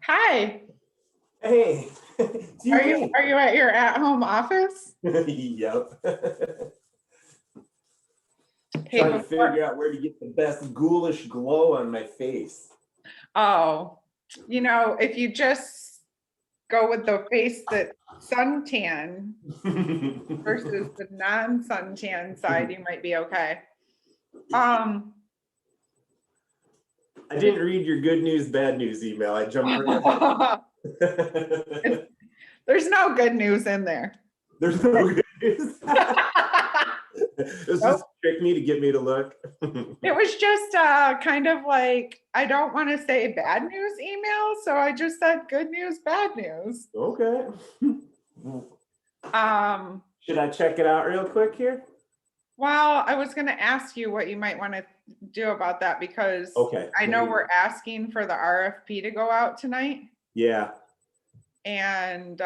Hi, Hey, it's are you, you me. are you at your at-home office? Yep. Hey, Trying to before figure out where to get the best ghoulish glow on my face. oh, if you just go with the face that suntan versus the non-suntan side, you might be okay. Um, I didn't read your good news, bad news email. I jumped right ahead. there's no good news in there. There's no good news. It's Nope. just trick me to get me to look. It was just kind of like, I don't want to say bad news email, so I just said good news, bad news. Okay. Um, Should I check it out real quick here? Well, I was going to ask you what you might want to do about that because Okay. I know we're asking for the RFP to go out tonight. Yeah. And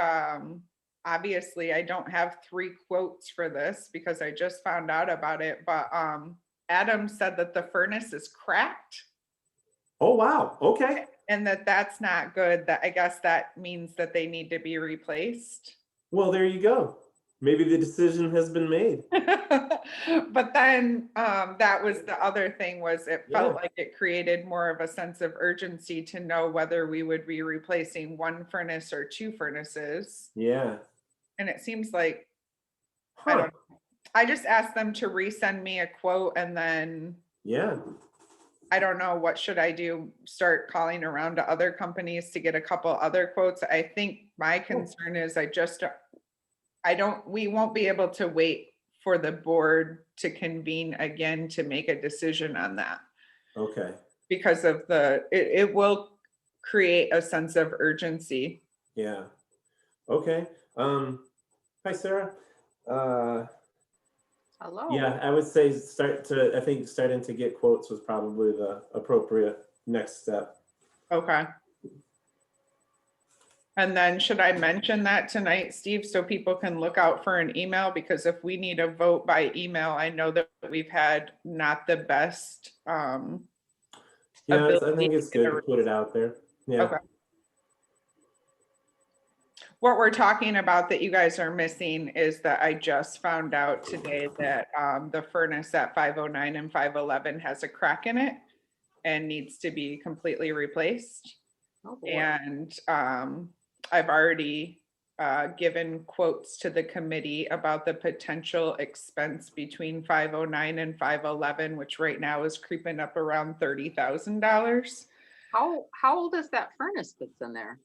obviously, I don't have 3 quotes for this because I just found out about it. But Adam said that the furnace is cracked Oh, wow. Okay. and that's not good. That I guess that means that they need to be replaced. Well, there you go. Maybe the decision has been made. But then that was the other thing was it felt Yeah. like it created more of a sense of urgency to know whether we would be replacing 1 furnace or 2 furnaces. Yeah. And it seems like, I Huh. don't know. I just asked them to resend me a quote and then Yeah. I don't know, what should I do? Start calling around to other companies to get a couple other quotes. I think my concern is we won't be able to wait for the board to convene again to make a decision on that Okay. because of it will create a sense of urgency. Yeah. Okay. Hi, Sarah. Uh, Hello. yeah, I would say I think starting to get quotes was probably the appropriate next step. Okay. And then should I mention that tonight, Steve, so people can look out for an email? Because if we need a vote by email, I know that we've had not the best Yeah, I ability think it's to get good to put it out there. Yeah. Okay. What we're talking about that you guys are missing is that I just found out today that the furnace at 509 and 511 has a crack in it and needs to be completely replaced. Oh, boy. And I've already given quotes to the committee about the potential expense between 509 and 511, which right now is creeping up around $30,000. How old is that furnace that's in there?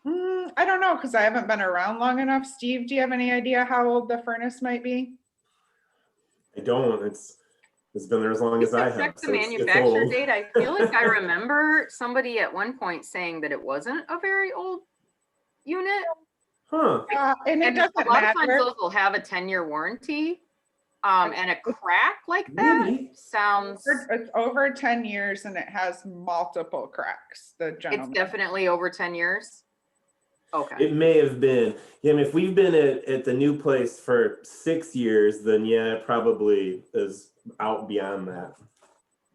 I don't know because I haven't been around long enough. Steve, do you have any idea how old the furnace might be? I don't. It's been there as long as I have. Check the So it's manufacturer old. date. I feel like I remember somebody at one point saying that it wasn't a very old unit. Huh. And it And doesn't a lot of times matter. those will have a 10-year warranty. And a crack like that Really? sounds, It's over 10 years and it has multiple cracks. The it's gentleman. definitely over 10 years. Okay. It may have been. Yeah, I mean, if we've been at the new place for 6 years, then yeah, it probably is out beyond that.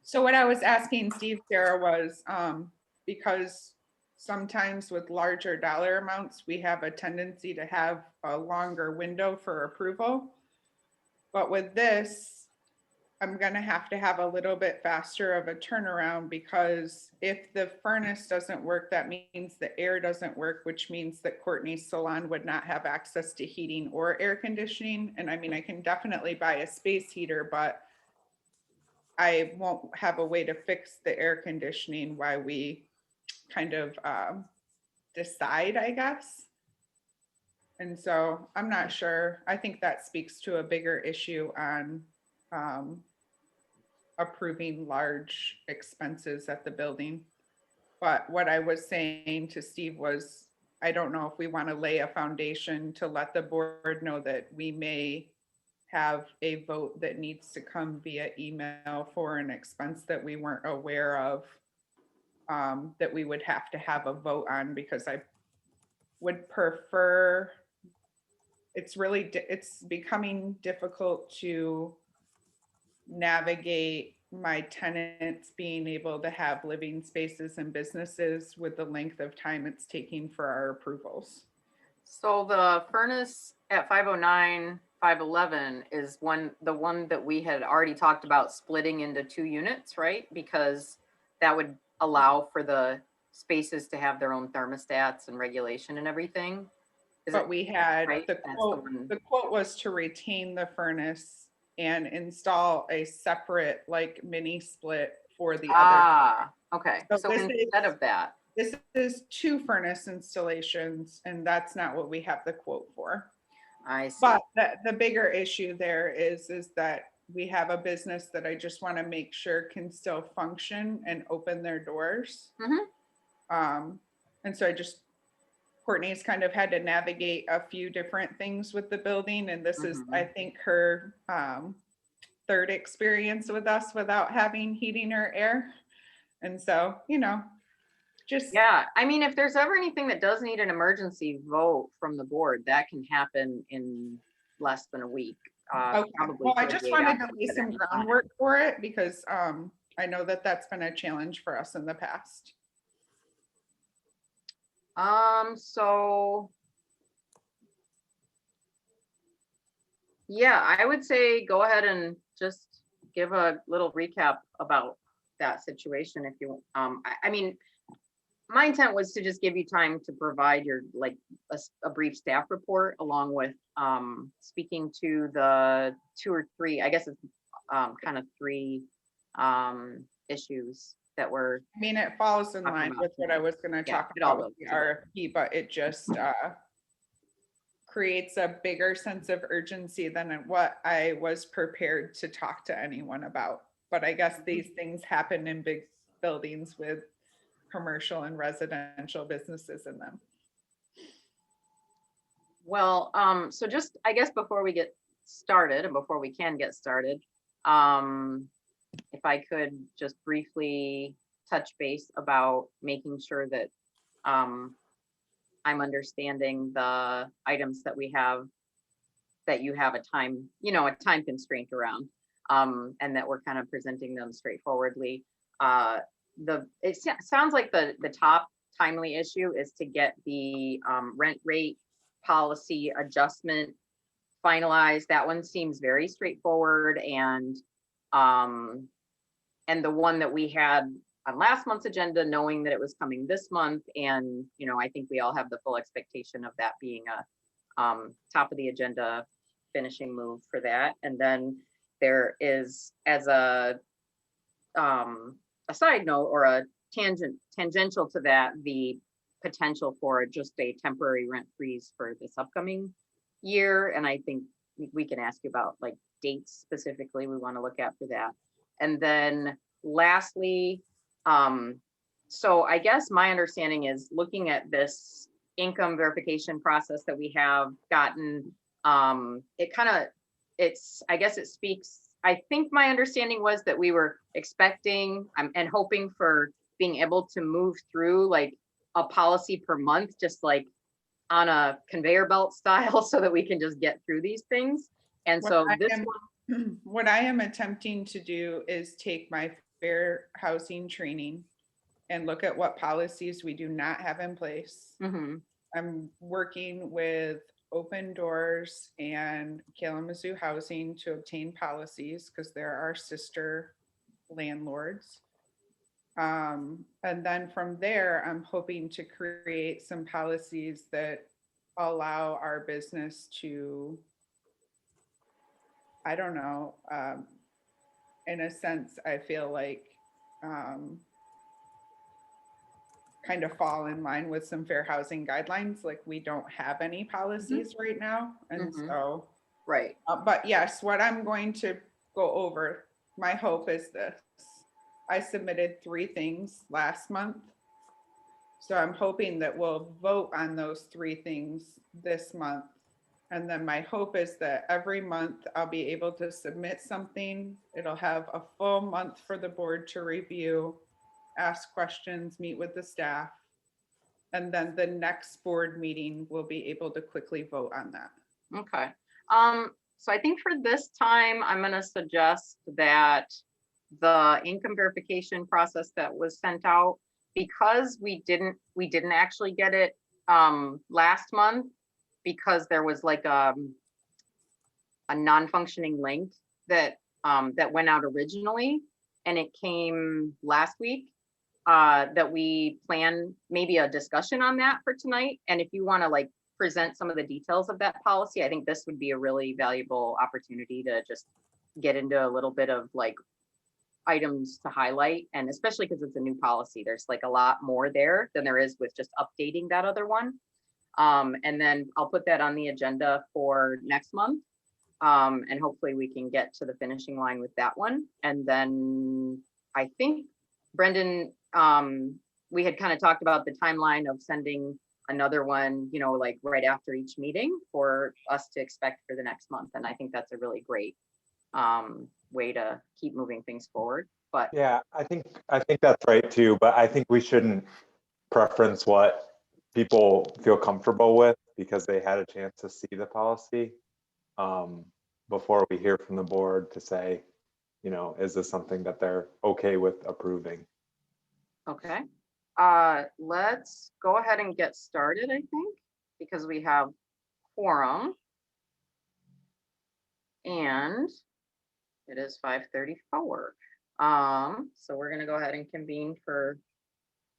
So what I was asking Steve, Sarah, was because sometimes with larger dollar amounts, we have a tendency to have a longer window for approval. But with this, I'm going to have a little bit faster of a turnaround because if the furnace doesn't work, that means the air doesn't work, which means that Courtney's salon would not have access to heating or air conditioning. And I mean, I can definitely buy a space heater, but I won't have a way to fix the air conditioning while we kind of decide, I guess. And so I'm not sure. I think that speaks to a bigger issue on approving large expenses at the building. But what I was saying to Steve was, I don't know if we want to lay a foundation to let the board know that we may have a vote that needs to come via email for an expense that we weren't aware of, that we would have to have a vote on, because I would prefer, it's becoming difficult to navigate my tenants being able to have living spaces and businesses with the length of time it's taking for our approvals. So the furnace at 509, 511 is the one that we had already talked about splitting into 2 units, right? Because that would allow for the spaces to have their own thermostats and regulation and everything. Is But it we had, right? the That's the quote, one. the quote was to retain the furnace and install a separate like mini split for the other. Ah, okay. So So this instead is- of that, This is 2 furnace installations, and that's not what we have the quote for. I see. But the bigger issue there is that we have a business that I just want to make sure can still function and open their doors. And so Courtney's kind of had to navigate a few different things with the building, and this is, I think, her 3rd experience with us without having heating or air. And so, just. Yeah, I mean, if there's ever anything that does need an emergency vote from the board, that can happen in less than a week. Okay, Probably well, I just 48 wanted hours to lay at some any time. groundwork for it because I know that that's been a challenge for us in the past. So yeah, I would say go ahead and just give a little recap about that situation if you, I mean, my intent was to just give you time to provide your, like, a brief staff report along with, speaking to the 2 or 3, I guess it's, kind of 3, issues that were, I mean, it falls in Talking line about with what I was gonna Yeah, talk it all about with the goes together. RFP, but it just creates a bigger sense of urgency than what I was prepared to talk to anyone about. But I guess these things happen in big buildings with commercial and residential businesses in them. well, so just, I guess before we get started and before we can get started, if I could just briefly touch base about making sure that, I'm understanding the items that we have, that you have a time constraint around, and that we're kind of presenting them straightforwardly. Sounds like the top timely issue is to get the rent rate policy adjustment finalized. That one seems very straightforward, and the one that we had on last month's agenda, knowing that it was coming this month, and I think we all have the full expectation of that being a top of the agenda finishing move for that. And then there is, as a side note or a tangential to that, the potential for just a temporary rent freeze for this upcoming year. And I think we can ask you about like dates specifically we want to look at for that. And then lastly, so I guess my understanding is, looking at this income verification process that we have gotten, I guess it speaks, I think my understanding was that we were expecting and hoping for being able to move through like a policy per month, just like on a conveyor belt style, so that we can just get through these things. And so What I am attempting to do is take my fair housing training and look at what policies we do not have in place. I'm working with Open Doors and Kalamazoo Housing to obtain policies because they're our sister landlords. And then from there, I'm hoping to create some policies that allow our business to, I don't know, in a sense, I feel like kind of fall in line with some fair housing guidelines. Like, we don't have any policies right now. And so, right. But yes, what I'm going to go over, my hope is this. I submitted 3 things last month. So I'm hoping that we'll vote on those 3 things this month. And then my hope is that every month I'll be able to submit something. It'll have a full month for the board to review, ask questions, meet with the staff. And then the next board meeting will be able to quickly vote on that. Okay. So I think for this time, I'm going to suggest that the income verification process that was sent out, because we didn't actually get it last month, because there was like a non-functioning link that that went out originally, and it came last week, that we plan maybe a discussion on that for tonight. And if you want to like present some of the details of that policy, I think this would be a really valuable opportunity to just get into a little bit of like items to highlight, and especially because it's a new policy, there's like a lot more there than there is with just updating that other one. And then I'll put that on the agenda for next month. And hopefully we can get to the finishing line with that one. And then I think, Brendan, we had kind of talked about the timeline of sending another one, you know, like right after each meeting for us to expect for the next month. And I think that's a really great way to keep moving things forward. But Yeah, I think that's right too, but I think we shouldn't preference what people feel comfortable with because they had a chance to see the policy before we hear from the board to say, you know, is this something that they're okay with approving? okay, let's go ahead and get started, I think, because we have quorum. And it is 5:34. So we're gonna go ahead and convene for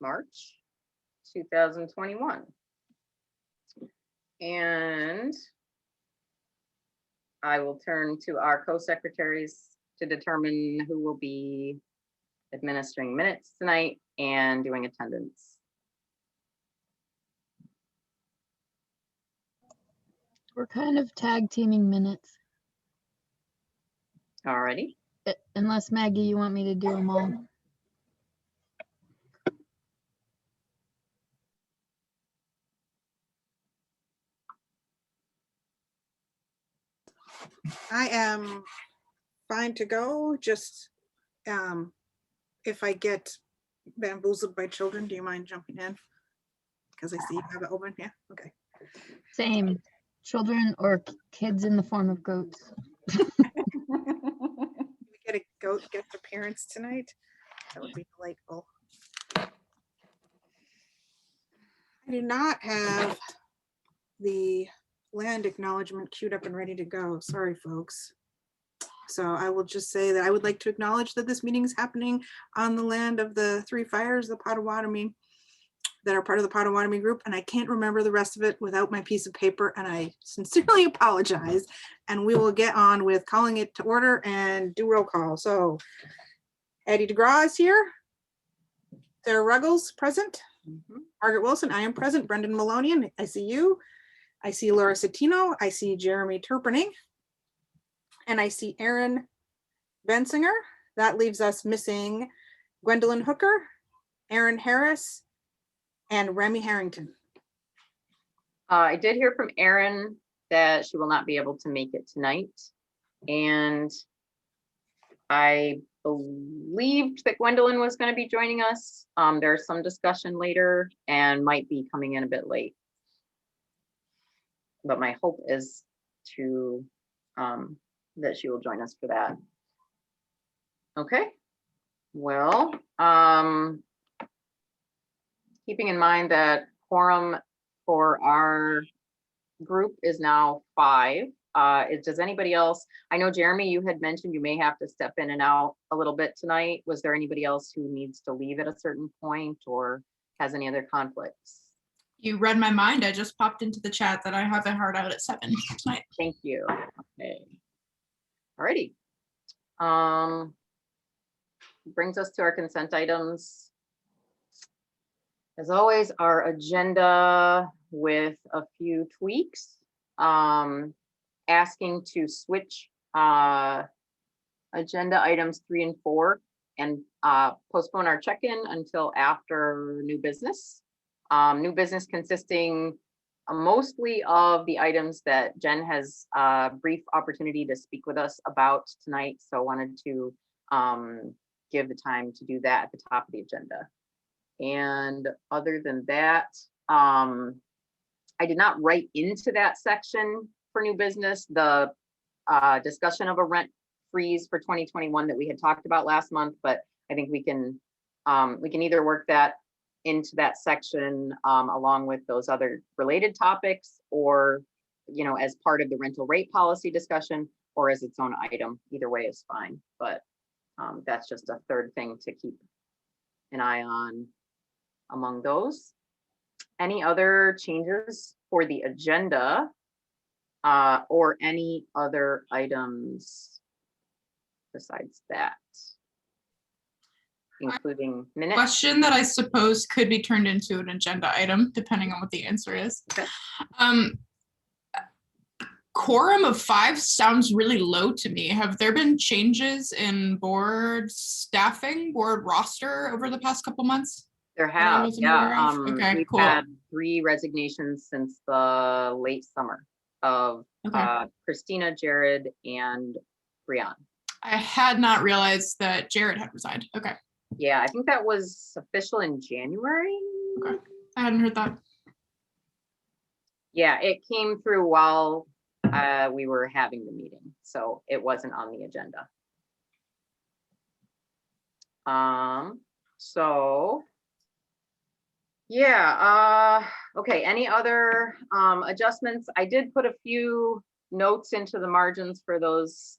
March 2021. And I will turn to our co-secretaries to determine who will be administering minutes tonight and doing attendance. We're kind of tag teaming minutes. Alrighty, Unless Maggie, you want me to do them all. I am fine to go, just if I get bamboozled by children, do you mind jumping in? Because I see you have it open, yeah, okay. Same, children or kids in the form of goats. We get a goat guest appearance tonight, that would be delightful. I do not have the land acknowledgement queued up and ready to go, sorry, folks. So I will just say that I would like to acknowledge that this meeting is happening on the land of the Three Fires, the Potawatomi, that are part of the Potawatomi group, and I can't remember the rest of it without my piece of paper, and I sincerely apologize. And we will get on with calling it to order and do roll call. So Eddie DeGraw is here. Sarah Ruggles, present. Margaret Wilson, I am present. Brendan Malonian, I see you. I see Laura Satino. I see Jeremy Turpening. And I see Aaron Bensinger. That leaves us missing Gwendolyn Hooker, Aaron Harris, and Remy Harrington. I did hear from Erin that she will not be able to make it tonight. And I believed that Gwendolyn was going to be joining us. There's some discussion later and might be coming in a bit late. But my hope is to that she will join us for that. Okay, well, keeping in mind that quorum for our group is now 5. Does anybody else, I know Jeremy, you had mentioned you may have to step in and out a little bit tonight. Was there anybody else who needs to leave at a certain point or has any other conflicts? You read my mind. I just popped into the chat that I have a hard out at 7 tonight. Thank you. Okay. Alrighty. Brings us to our consent items. As always, our agenda with a few tweaks. Asking to switch agenda items 3 and 4 and postpone our check-in until after new business. New business consisting mostly of the items that Jen has a brief opportunity to speak with us about tonight. So wanted to give the time to do that at the top of the agenda. And other than that, I did not write into that section for new business the discussion of a freeze for 2021 that we had talked about last month, but I think we can either work that into that section along with those other related topics, or, you know, as part of the rental rate policy discussion, or as its own item. Either way is fine, but that's just a third thing to keep an eye on among those. Any other changes for the agenda or any other items besides that, including minutes? Question that I suppose could be turned into an agenda item, depending on what the answer is. Okay. Quorum of 5 sounds really low to me. Have there been changes in board staffing, board roster over the past couple months? There that I have, wasn't aware of? Okay, we've cool. had 3 resignations since the late summer of Okay. Christina, Jared, and Brian. I had not realized that Jared had resigned. Okay, Yeah, I think that was official in January. okay. I hadn't heard that. Yeah, it came through while we were having the meeting, so it wasn't on the agenda. So yeah, okay, any other adjustments? I did put a few notes into the margins for those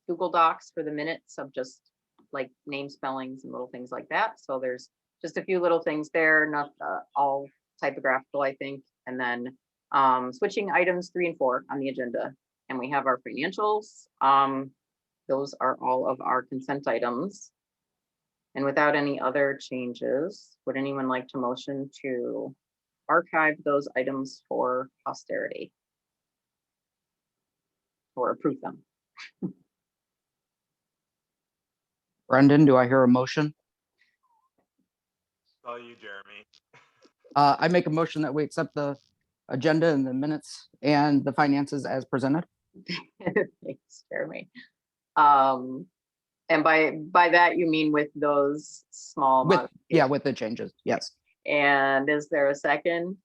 Google Docs for the minutes of just like name spellings and little things like that. So there's just a few little things there, not all typographical, I think. And then switching items 3 and 4 on the agenda, and we have our financials. Those are all of our consent items. And without any other changes, would anyone like to motion to archive those items for posterity? Or approve them? Brendan, do I hear a motion? All you, Jeremy. I make a motion that we accept the agenda and the minutes and the finances as presented. Thanks, Jeremy. And by that, you mean with those small With, modifications? yeah, with the changes, yes. And is there a second?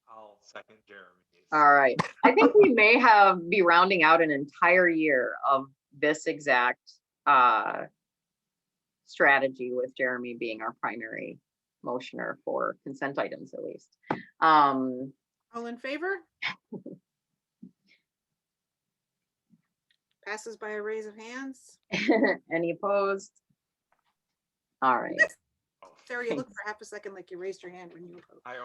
I'll second Jeremy's. All right. I think we may be rounding out an entire year of this exact strategy, with Jeremy being our primary motioner for consent items, at least. All in favor? Passes by a raise of hands. Any opposed? All right. Sarah, you looked for half a second like you raised your hand when you opposed. I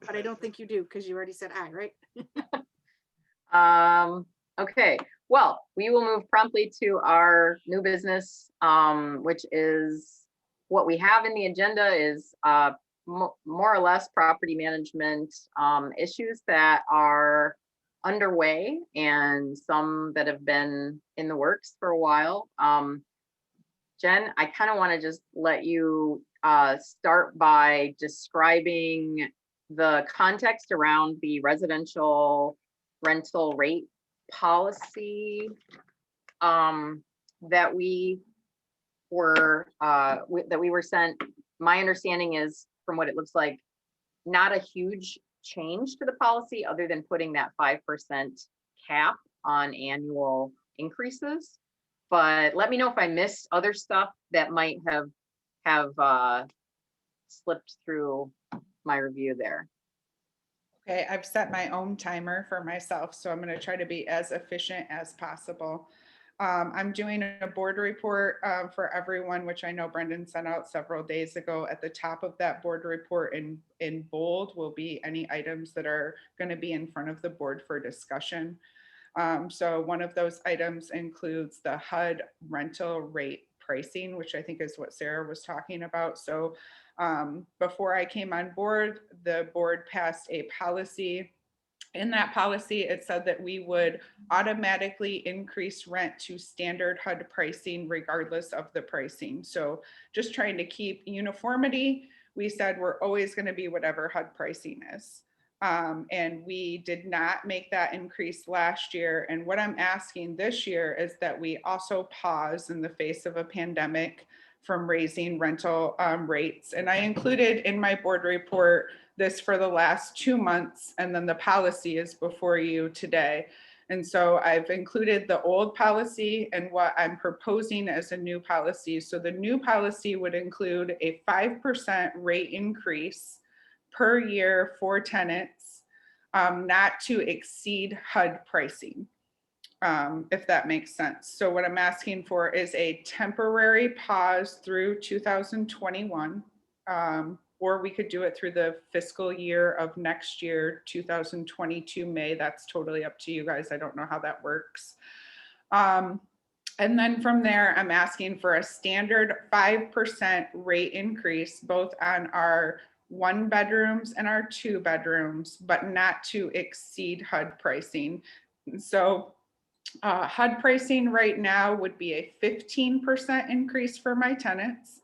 But I don't think you do, because you already said aye, right? Okay, well, we will move promptly to our new business, which is what we have in the agenda is more or less property management issues that are underway, and some that have been in the works for a while. Jen, I kind of want to just let you start by describing the context around the residential rental rate policy that we were sent. My understanding is, from what it looks like, not a huge change to the policy other than putting that 5% cap on annual increases. But let me know if I missed other stuff that might have slipped through my review there. Okay, I've set my own timer for myself, so I'm going to try to be as efficient as possible. I'm doing a board report for everyone, which I know Brendan sent out several days ago. At the top of that board report in bold will be any items that are going to be in front of the board for discussion. So one of those items includes the HUD rental rate pricing, which I think is what Sarah was talking about. So before I came on board, the board passed a policy. In that policy, it said that we would automatically increase rent to standard HUD pricing regardless of the pricing. So just trying to keep uniformity, we said we're always going to be whatever HUD pricing is. And we did not make that increase last year. And what I'm asking this year is that we also pause in the face of a pandemic from raising rental rates. And I included in my board report this for the last 2 months, and then the policy is before you today. And so I've included the old policy and what I'm proposing as a new policy. So the new policy would include a 5% rate increase per year for tenants, not to exceed HUD pricing, if that makes sense. So what I'm asking for is a temporary pause through 2021, or we could do it through the fiscal year of next year, 2022 May. That's totally up to you guys. I don't know how that works. And then from there, I'm asking for a standard 5% rate increase, both on our 1 bedrooms and our 2 bedrooms, but not to exceed HUD pricing. So HUD pricing right now would be a 15% increase for my tenants.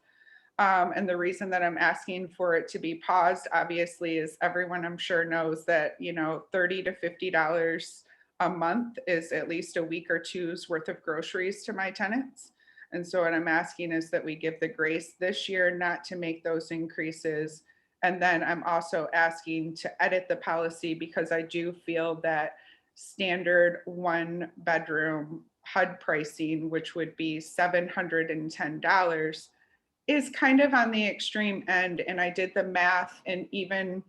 And the reason that I'm asking for it to be paused, obviously, is everyone I'm sure knows that, you know, $30 to $50 a month is at least a week or two's worth of groceries to my tenants. And so what I'm asking is that we give the grace this year not to make those increases. And then I'm also asking to edit the policy because I do feel that standard 1 bedroom HUD pricing, which would be $710, is kind of on the extreme end. And I did the math, and even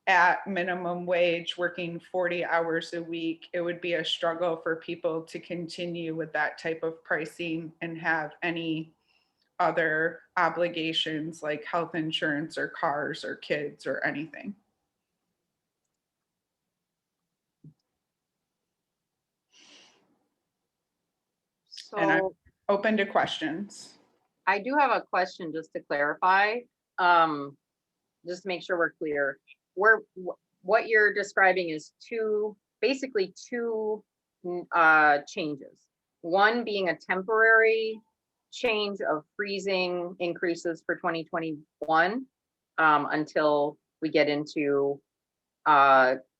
at minimum wage, working 40 hours a week, it would be a struggle for people to continue with that type of pricing and have any other obligations like health insurance or cars or kids or anything. And I'm So open to questions. I do have a question just to clarify, just to make sure we're clear. What you're describing is basically two changes. One being a temporary change of freezing increases for 2021 until we get into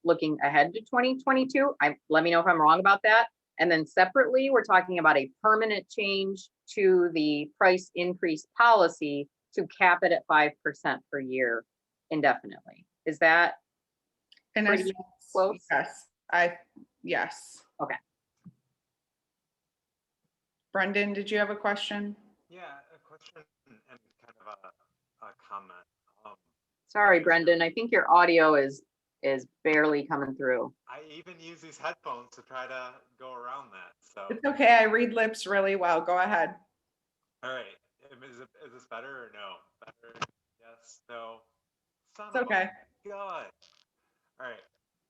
looking ahead to 2022. Let me know if I'm wrong about that. And then separately, we're talking about a permanent change to the price increase policy to cap it at 5% per year indefinitely. Is that And pretty close? Yes. Okay. Brendan, did you have a question? Yeah, a question and kind of a comment. Sorry, Brendan, I think your audio is barely coming through. I even use these headphones to try to go around that. So It's okay. I read lips really well. Go ahead. all right, is this better or no? Better? Yes. No. Son It's of a okay. God. All right.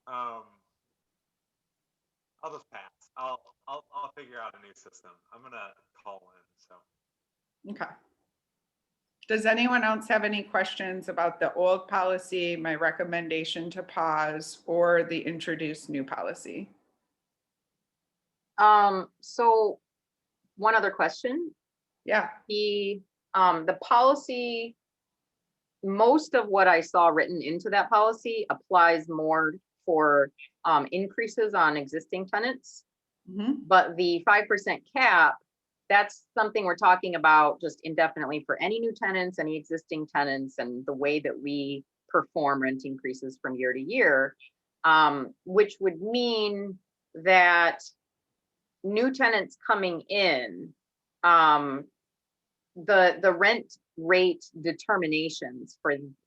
I'll just pass. I'll figure out a new system. I'm gonna call in. So. Okay. Does anyone else have any questions about the old policy, my recommendation to pause, or the introduced new policy? So one other question. Yeah. The policy, most of what I saw written into that policy applies more for increases on existing tenants. Mhm. But the 5% cap, that's something we're talking about just indefinitely for any new tenants, any existing tenants, and the way that we perform rent increases from year to year, which would mean that new tenants coming in, the rent rate determinations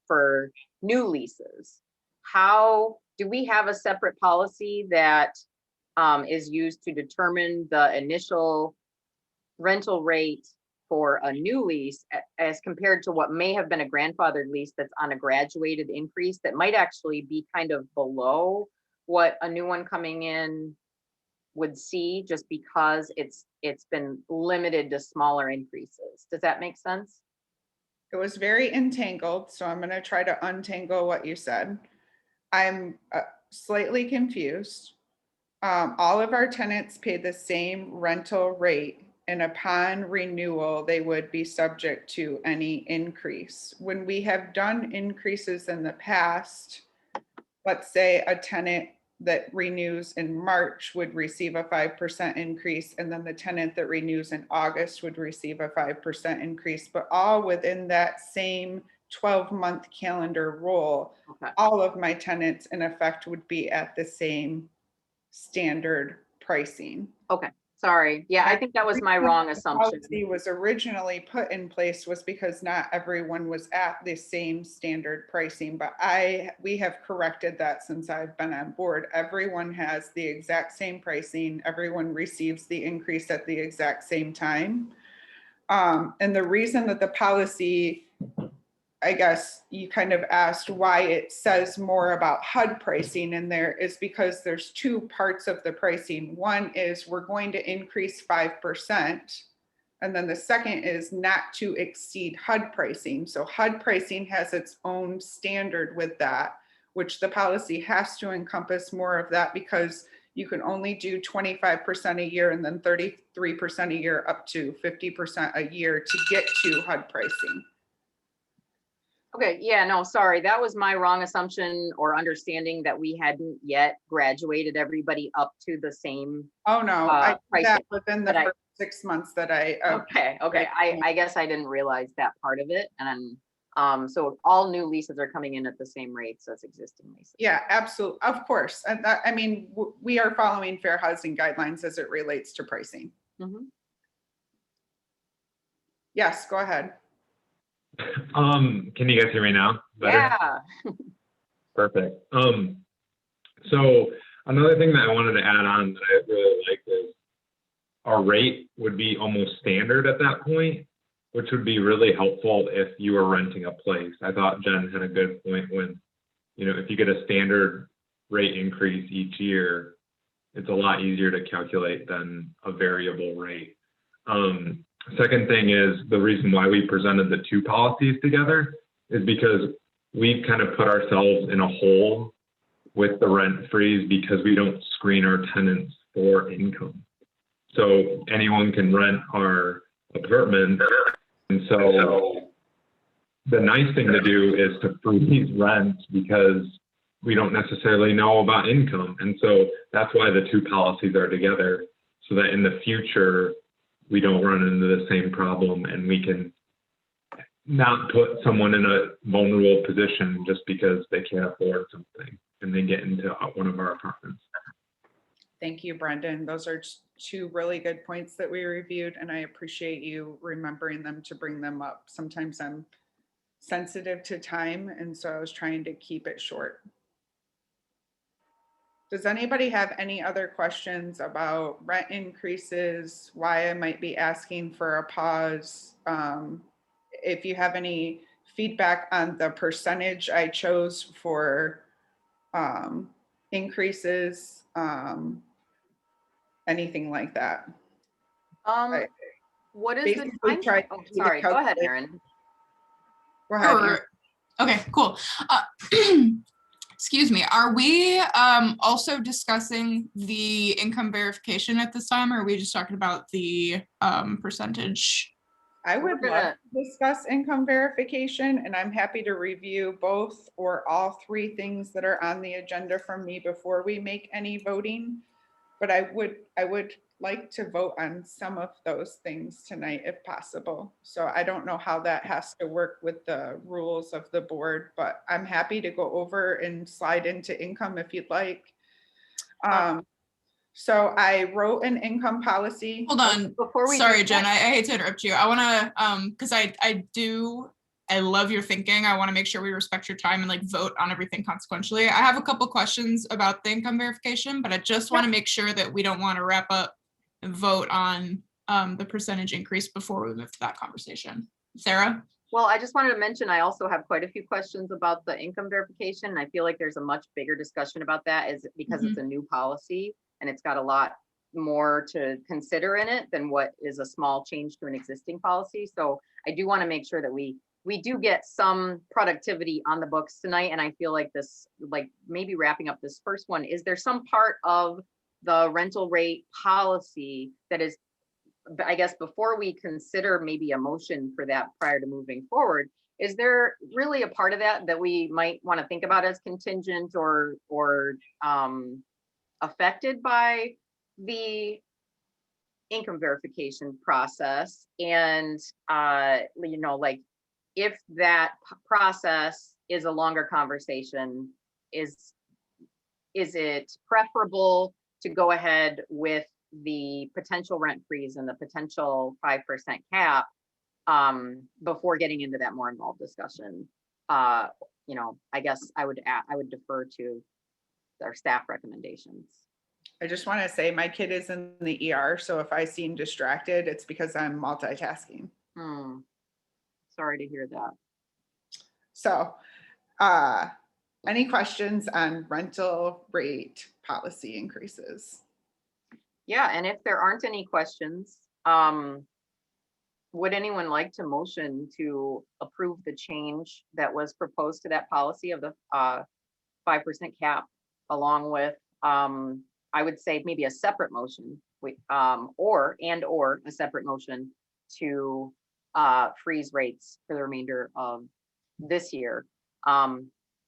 for new leases, how do we have a separate policy that is used to determine the initial rental rate for a new lease as compared to what may have been a grandfathered lease that's on a graduated increase that might actually be kind of below what a new one coming in would see, just because it's been limited to smaller increases? Does that make sense? It was very entangled, so I'm going to try to untangle what you said. I'm slightly confused. All of our tenants pay the same rental rate, and upon renewal, they would be subject to any increase. When we have done increases in the past, let's say a tenant that renews in March would receive a 5% increase, and then the tenant that renews in August would receive a 5% increase, but all within that same 12-month calendar roll. Okay. All of my tenants in effect would be at the same standard pricing. Sorry. Yeah, I think that was my wrong assumption. Policy was originally put in place was because not everyone was at the same standard pricing, but we have corrected that since I've been on board. Everyone has the exact same pricing. Everyone receives the increase at the exact same time. And the reason that the policy, I guess you kind of asked why it says more about HUD pricing in there, is because there's two parts of the pricing. One is we're going to increase 5%. And then the second is not to exceed HUD pricing. So HUD pricing has its own standard with that, which the policy has to encompass more of that because you can only do 25% a year and then 33% a year up to 50% a year to get to HUD pricing. Okay, yeah, no, sorry, that was my wrong assumption or understanding that we hadn't yet graduated everybody up to the same. Oh, no, I did pricing, that within the but first 6 months that I, Okay, I guess I didn't realize that part of it. And so all new leases are coming in at the same rates as existing leases. yeah, absolutely, of course. And that, I mean, we are following fair housing guidelines as it relates to pricing. Mhm. Yes, go ahead. Can you guys hear me now? Better? Yeah, Perfect. So another thing that I wanted to add on that I really like is our rate would be almost standard at that point, which would be really helpful if you were renting a place. I thought Jen had a good point when, if you get a standard rate increase each year, it's a lot easier to calculate than a variable rate. Second thing is the reason why we presented the two policies together is because we've kind of put ourselves in a hole with the rent freeze because we don't screen our tenants for income. So anyone can rent our apartment. And so the nice thing to do is to freeze rents because we don't necessarily know about income. And so that's why the two policies are together, so that in the future, we don't run into the same problem and we can not put someone in a vulnerable position just because they can't afford something and they get into one of our apartments. Thank you, Brendan. Those are two really good points that we reviewed, and I appreciate you remembering them to bring them up. Sometimes I'm sensitive to time, and so I was trying to keep it short. Does anybody have any other questions about rent increases, why I might be asking for a pause? If you have any feedback on the percentage I chose for increases, anything like that. what is the basically time? tried Oh, to do the sorry, go ahead, calculation. Erin. Go ahead, Erin. Okay, cool. Excuse me, are we also discussing the income verification at this time, or are we just talking about the percentage? I would We're love gonna- to discuss income verification, and I'm happy to review both or all three things that are on the agenda from me before we make any voting. But I would like to vote on some of those things tonight if possible. So I don't know how that has to work with the rules of the board, but I'm happy to go over and slide into income if you'd like. So I wrote an income policy. Hold on, Before we do sorry, that- Jen, I hate to interrupt you. I wanna, because I love your thinking. I wanna make sure we respect your time and like vote on everything consequentially. I have a couple questions about the income verification, but I just wanna make sure that we don't wanna wrap up and vote on the percentage increase before we move to that conversation. Sarah? Well, I just wanted to mention, I also have quite a few questions about the income verification. I feel like there's a much bigger discussion about that is because it's a new policy and it's got a lot more to consider in it than what is a small change to an existing policy. So I do want to make sure that we do get some productivity on the books tonight. And I feel like this, like maybe wrapping up this first one, is there some part of the rental rate policy that is, I guess, before we consider maybe a motion for that prior to moving forward, is there really a part of that that we might want to think about as contingent or affected by the income verification process? And, like if that process is a longer conversation, is it preferable to go ahead with the potential rent freeze and the potential 5% cap before getting into that more involved discussion. You know, I guess I would defer to our staff recommendations. I just want to say my kid is in the ER, so if I seem distracted, it's because I'm multitasking. Sorry to hear that. So, any questions on rental rate policy increases? Yeah, and if there aren't any questions, would anyone like to motion to approve the change that was proposed to that policy of the 5% cap, along with, I would say maybe a separate motion, or a separate motion to freeze rates for the remainder of this year.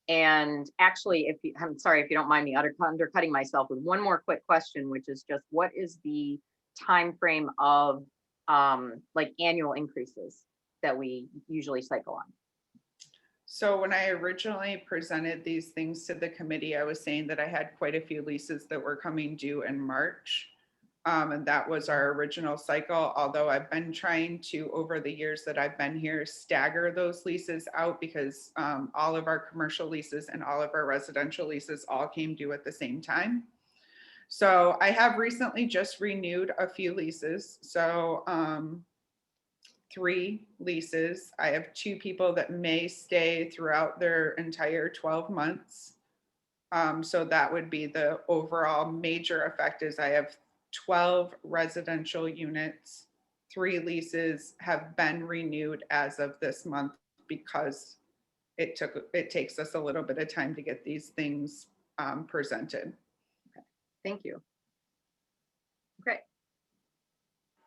And actually, I'm sorry if you don't mind me undercutting myself with one more quick question, which is just what is the time frame of like annual increases that we usually cycle on? So when I originally presented these things to the committee, I was saying that I had quite a few leases that were coming due in March. And that was our original cycle, although I've been trying to, over the years that I've been here, stagger those leases out because all of our commercial leases and all of our residential leases all came due at the same time. So I have recently just renewed a few leases. So 3 leases. I have 2 people that may stay throughout their entire 12 months. So that would be the overall major effect is I have 12 residential units. 3 leases have been renewed as of this month because it takes us a little bit of time to get these things presented. Thank you. Great.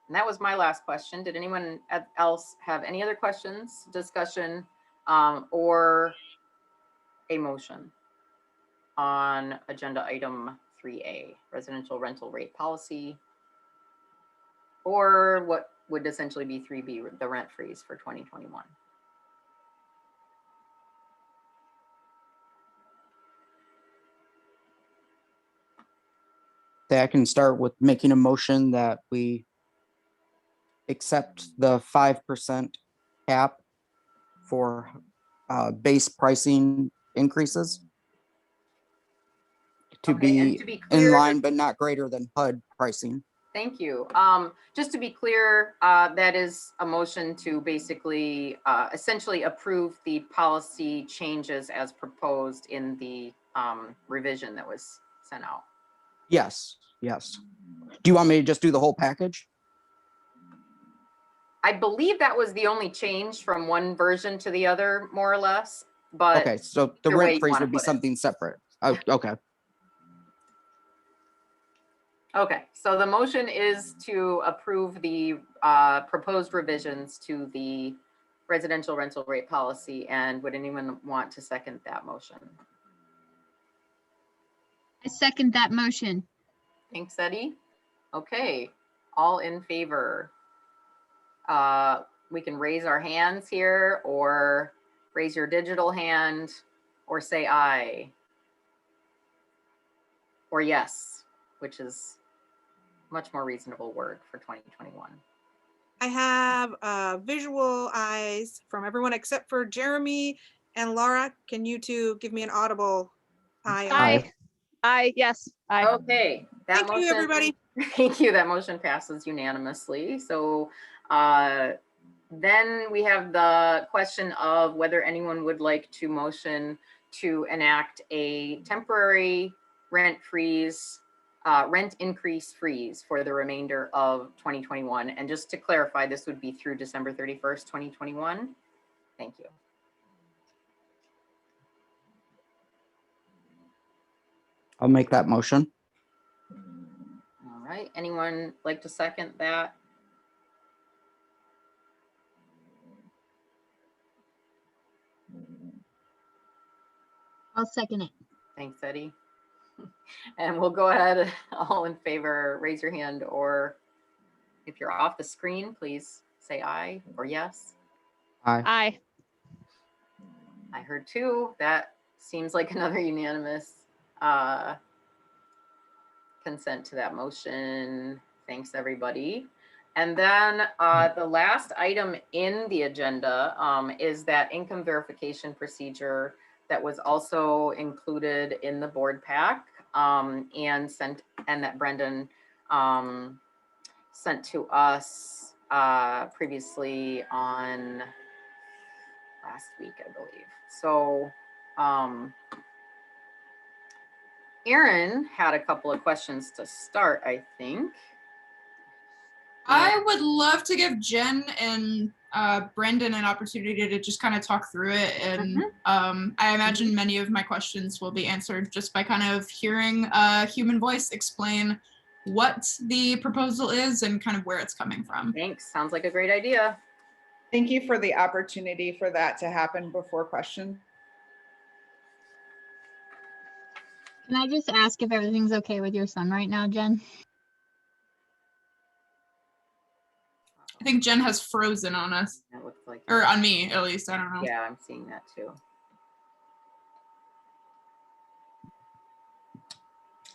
And that was my last question. Did anyone else have any other questions, discussion, or a motion on agenda item 3A, residential rental rate policy, or what would essentially be 3B, the rent freeze for 2021? I can start with making a motion that we accept the 5% cap for base pricing increases to Okay, and be to be in clear, line but not greater than HUD pricing. thank you. Just to be clear, that is a motion to basically essentially approve the policy changes as proposed in the revision that was sent out. Yes, yes. Do you want me to just do the whole package? I believe that was the only change from one version to the other, more or less, but Okay, so the either way rent you freeze wanna would be put it. something separate. Oh, okay. okay. So the motion is to approve the proposed revisions to the residential rental rate policy. And would anyone want to second that motion? I second that motion. Thanks, Eddie. Okay, all in favor? We can raise our hands here or raise your digital hand or say aye. Or yes, which is much more reasonable word for 2021. I have visual eyes from everyone except for Jeremy and Laura. Can you two give me an audible aye? Aye. Aye, yes, aye. Okay, that Thank you, motion- everybody. Thank you. That motion passes unanimously. So then we have the question of whether anyone would like to motion to enact a temporary rent freeze, rent increase freeze for the remainder of 2021. And just to clarify, this would be through December 31st, 2021. Thank you. I'll make that motion. All right, anyone like to second that? I'll second it. Thanks, Eddie. And we'll go ahead, all in favor, raise your hand, or if you're off the screen, please say aye or yes. Aye. Aye. I heard 2. That seems like another unanimous consent to that motion. Thanks, everybody. And then the last item in the agenda is that income verification procedure that was also included in the board pack and that Brendan sent to us previously on last week, I believe. So Erin had a couple of questions to start, I think. I would love to give Jen and Brendan an opportunity to just kind of talk through it. And I imagine many of my questions will be answered just by kind of hearing a human voice explain what the proposal is and kind of where it's coming from. Thanks. Sounds like a great idea. Thank you for the opportunity for that to happen before questions. Can I just ask if everything's okay with your son right now, Jen? I think Jen has frozen on us, That looks like or on me at least. I don't know. yeah, I'm seeing that too.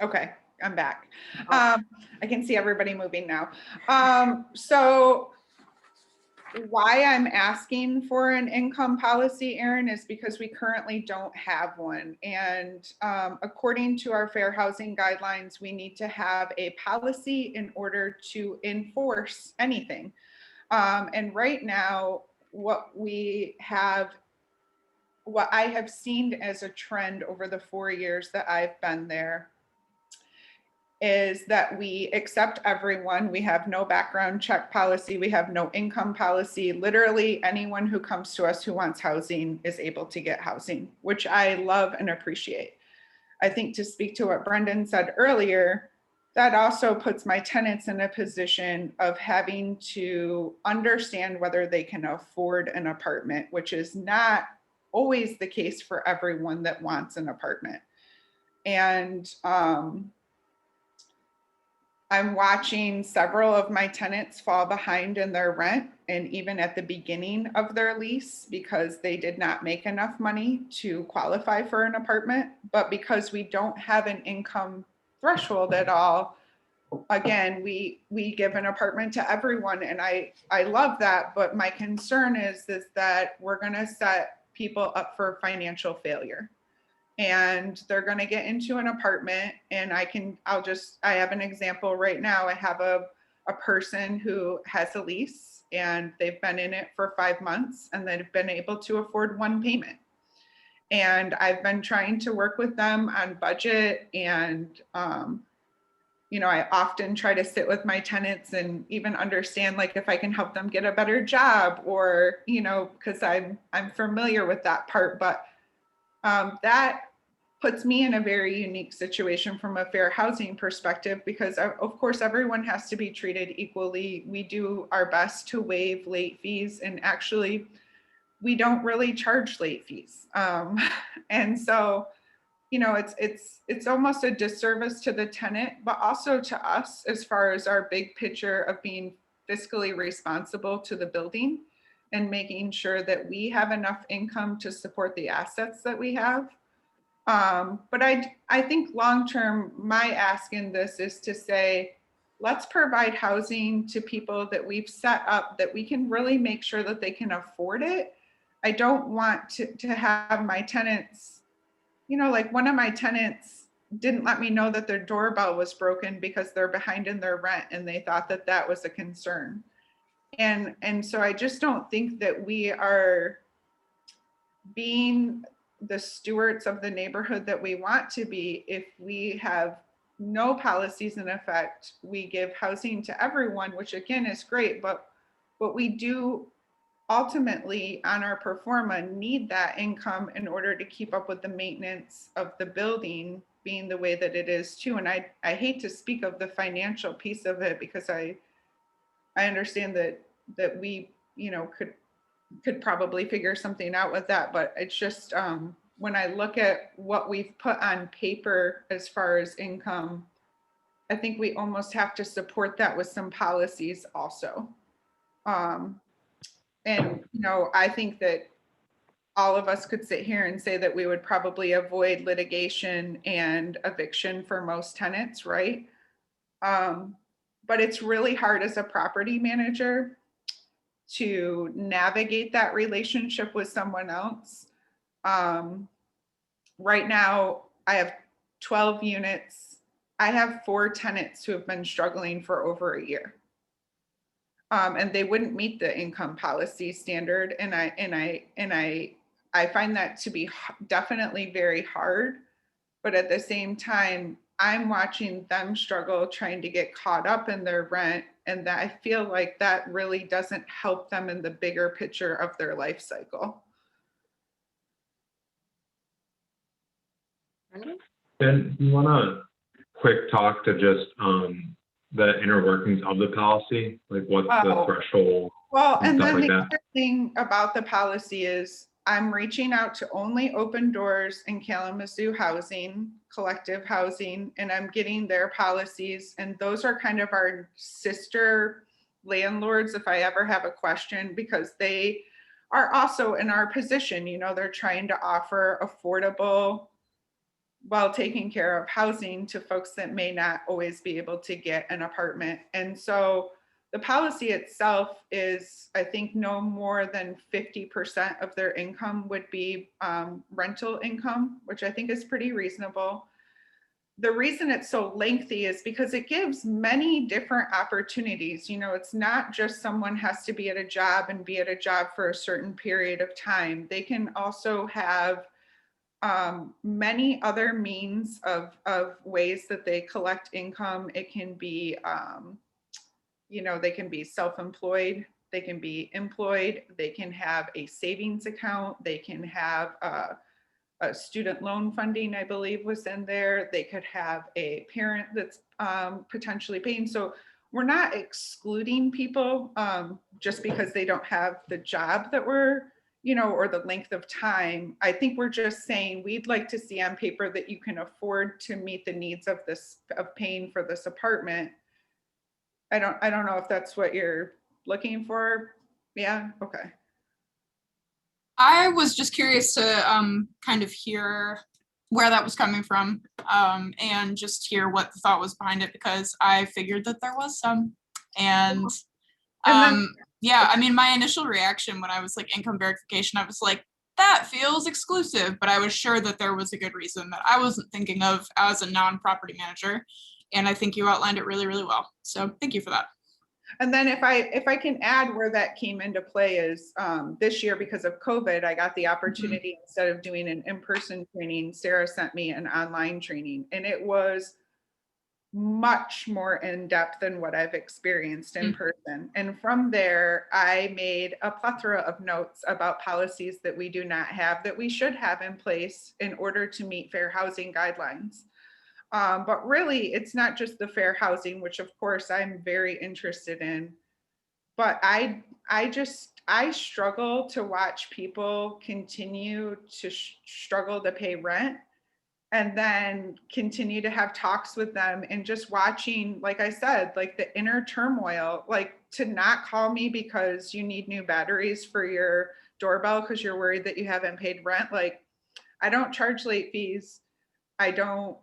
Okay, I'm back. I can see everybody moving now. So why I'm asking for an income policy, Erin, is because we currently don't have one. And according to our fair housing guidelines, we need to have a policy in order to enforce anything. And right now, what I have seen as a trend over the 4 years that I've been there is that we accept everyone. We have no background check policy. We have no income policy. Literally anyone who comes to us who wants housing is able to get housing, which I love and appreciate. I think, to speak to what Brendan said earlier, that also puts my tenants in a position of having to understand whether they can afford an apartment, which is not always the case for everyone that wants an apartment. And I'm watching several of my tenants fall behind in their rent, and even at the beginning of their lease, because they did not make enough money to qualify for an apartment. But because we don't have an income threshold at all, again, we give an apartment to everyone, and I love that. But my concern is that we're going to set people up for financial failure. And they're going to get into an apartment, and I have an example right now. I have a person who has a lease, and they've been in it for 5 months, and they've been able to afford one payment. And I've been trying to work with them on budget, and I often try to sit with my tenants and even understand, like, if I can help them get a better job, or because I'm familiar with that part. But that puts me in a very unique situation from a fair housing perspective, because of course everyone has to be treated equally. We do our best to waive late fees, and actually we don't really charge late fees. And so, it's almost a disservice to the tenant, but also to us, as far as our big picture of being fiscally responsible to the building and making sure that we have enough income to support the assets that we have. But I think long-term, my ask in this is to say, let's provide housing to people that we've set up that we can really make sure that they can afford it. I don't want to have my tenants, like one of my tenants didn't let me know that their doorbell was broken because they're behind in their rent, and they thought that that was a concern. And so I just don't think that we are being the stewards of the neighborhood that we want to be if we have no policies in effect. We give housing to everyone, which again is great, but we do ultimately on our pro forma need that income in order to keep up with the maintenance of the building being the way that it is too. And I hate to speak of the financial piece of it, because I understand that we could probably figure something out with that. But it's just, when I look at what we've put on paper as far as income, I think we almost have to support that with some policies also. And, I think that all of us could sit here and say that we would probably avoid litigation and eviction for most tenants, right? But it's really hard as a property manager to navigate that relationship with someone else. Right now, I have 12 units. I have 4 tenants who have been struggling for over a year. And they wouldn't meet the income policy standard. And I find that to be definitely very hard. But at the same time, I'm watching them struggle trying to get caught up in their rent. And that I feel like that really doesn't help them in the bigger picture of their life cycle. And you want to quick talk to just the inner workings of the policy, like what's the threshold? Well, and and stuff then like the that. other thing about the policy is I'm reaching out to only Open Doors and Kalamazoo Housing, Collective Housing, and I'm getting their policies. And those are kind of our sister landlords if I ever have a question, because they are also in our position. You know, they're trying to offer affordable, well taken care of housing to folks that may not always be able to get an apartment. And so the policy itself is, I think, no more than 50% of their income would be rental income, which I think is pretty reasonable. The reason it's so lengthy is because it gives many different opportunities. You know, it's not just someone has to be at a job and be at a job for a certain period of time. They can also have many other means of ways that they collect income. It can be, you know, they can be self-employed, they can be employed, they can have a savings account, they can have a student loan funding, I believe was in there. They could have a parent that's potentially paying. So we're not excluding people just because they don't have the job that we're, you know, or the length of time. I think we're just saying we'd like to see on paper that you can afford to meet the needs of this, of paying for this apartment. I don't know if that's what you're looking for. Yeah, okay. I was just curious to kind of hear where that was coming from and just hear what the thought was behind it, because I figured that there was some. And yeah, I mean, my initial reaction when I was like income verification, I was like, that feels exclusive, but I was sure that there was a good reason that I wasn't thinking of as a non-property manager. And I think you outlined it really, really well. So thank you for that. And then if I can add where that came into play is this year, because of COVID, I got the opportunity, instead of doing an in-person training, Sarah sent me an online training, and it was much more in-depth than what I've experienced in person. And from there, I made a plethora of notes about policies that we do not have, that we should have in place in order to meet fair housing guidelines. But really, it's not just the fair housing, which of course I'm very interested in, but I struggle to watch people continue to struggle to pay rent and then continue to have talks with them, and just watching, like I said, like the inner turmoil, like to not call me because you need new batteries for your doorbell because you're worried that you haven't paid rent. Like, I don't charge late fees. I don't,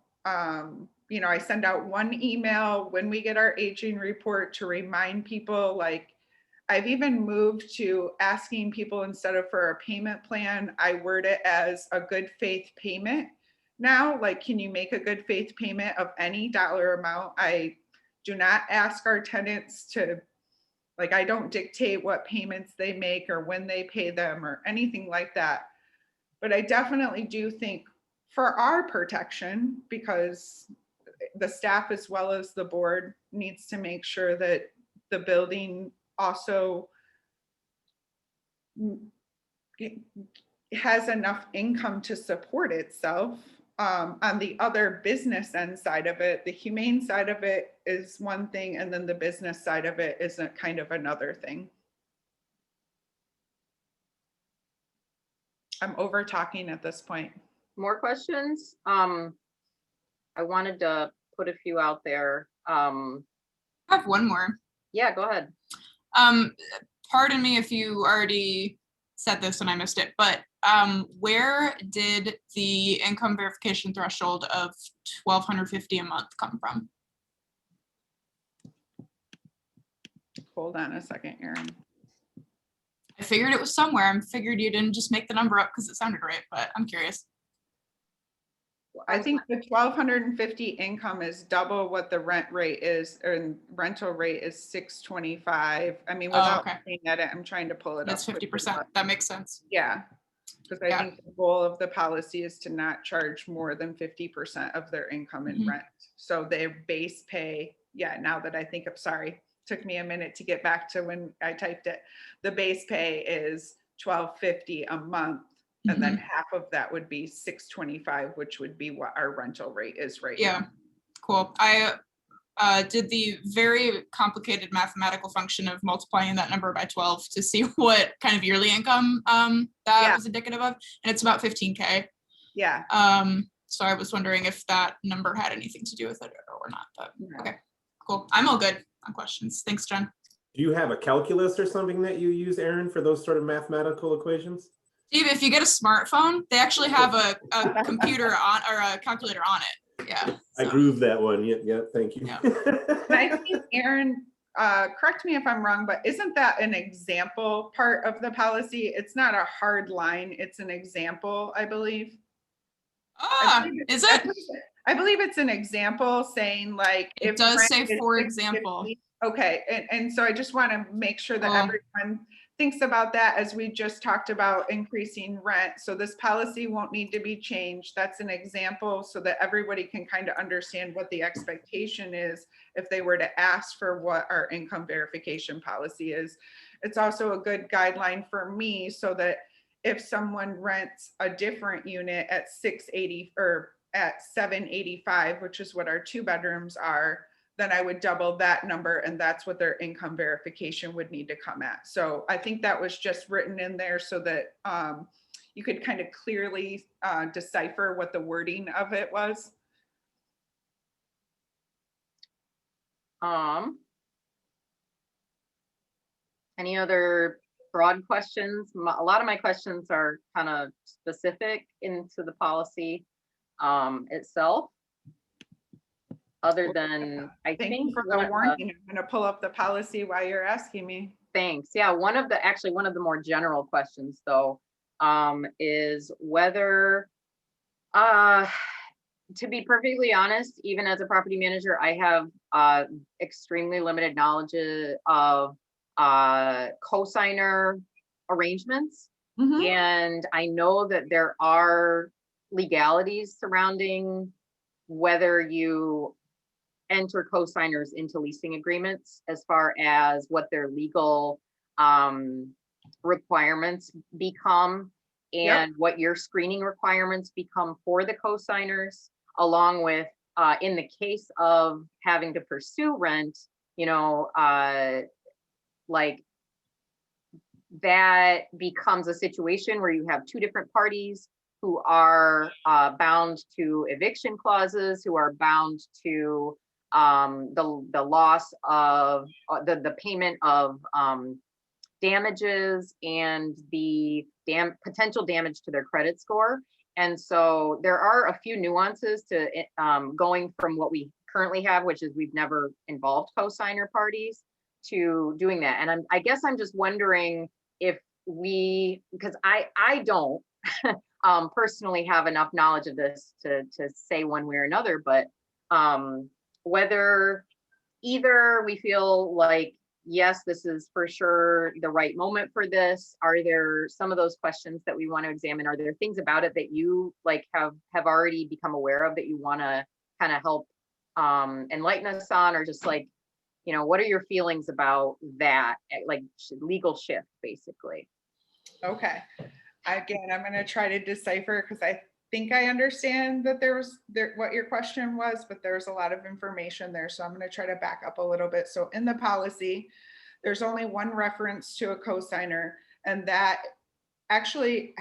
you know, I send out one email when we get our aging report to remind people. Like, I've even moved to asking people, instead of for a payment plan, I word it as a good faith payment. Now, like, can you make a good faith payment of any dollar amount? I do not ask our tenants to, like, I don't dictate what payments they make or when they pay them or anything like that. But I definitely do think for our protection, because the staff as well as the board needs to make sure that the building also has enough income to support itself. On the other business end side of it, the humane side of it is one thing, and then the business side of it is a kind of another thing. I'm over talking at this point. More questions? I wanted to put a few out there. I have one more. Yeah, go ahead. Pardon me if you already said this and I missed it, but where did the income verification threshold of $1,250 a month come from? Hold on a second, Erin. I figured it was somewhere. I figured you didn't just make the number up because it sounded right, but I'm curious. I think the 1,250 income is double what the rent rate is, or rental rate is 625. I mean, Oh, without okay. looking at it, I'm trying to pull it up. That's quickly, 50%. but That makes sense. Yeah, because I Yeah. think the goal of the policy is to not charge more than 50% of their income in Mhm. rent. So their base pay, yeah, now that I think of, sorry, took me a minute to get back to when I typed it. The base pay is 1,250 a month. And then half of that would be 625, which would be what our rental rate is right Yeah, now. cool. I did the very complicated mathematical function of multiplying that number by 12 to see what kind of yearly income that Yeah. was indicative of, and it's about 15K. Yeah. So I was wondering if that number had anything to do with it or not, but No. okay, cool. I'm all good on questions. Thanks, Jen. Do you have a calculus or something that you use, Aaron, for those sort of mathematical equations? Steve, if you get a smartphone, they actually have a computer on or a calculator on it. Yeah. I so- grooved that one. Yeah, thank you. Yeah. And I think, Aaron, correct me if I'm wrong, but isn't that an example part of the policy? It's not a hard line, it's an example, I believe. Is it? I believe it's an example saying like. It if does rent say is for 650 example. Okay, and so I just want to make sure that Cool. everyone thinks about that as we just talked about increasing rent. So this policy won't need to be changed. That's an example so that everybody can kind of understand what the expectation is if they were to ask for what our income verification policy is. It's also a good guideline for me so that if someone rents a different unit at 680 or at 785, which is what our 2 bedrooms are, then I would double that number and that's what their income verification would need to come at. So I think that was just written in there so that you could kind of clearly decipher what the wording of it was. Any other broad questions? A lot of my questions are kind of specific into the policy itself. Other than, I Thank you think, for the warning. I'm going to pull up the policy while you're asking me. thanks. Yeah, one of the more general questions though, is whether, to be perfectly honest, even as a property manager, I have extremely limited knowledge of cosigner arrangements. Mhm. And I know that there are legalities surrounding whether you enter cosigners into leasing agreements as far as what their legal requirements become and what your screening requirements become for the cosigners, along with in the case of having to pursue rent, you know, like that becomes a situation where you have 2 different parties who are bound to eviction clauses, who are bound to the loss of the payment of damages and the potential damage to their credit score. And so there are a few nuances to going from what we currently have, which is we've never involved cosigner parties, to doing that. And I guess I'm just wondering if because I don't personally have enough knowledge of this to say one way or another, but whether either we feel like, yes, this is for sure the right moment for this. Are there some of those questions that we want to examine? Are there things about it that you like have already become aware of that you want to kind of help enlighten us on, or just like, you know, what are your feelings about that, like legal shift, basically? Okay. Again, I'm going to try to decipher because I think I understand that what your question was, but there's a lot of information there. So I'm going to try to back up a little bit. So in the policy, there's only one reference to a cosigner, and that actually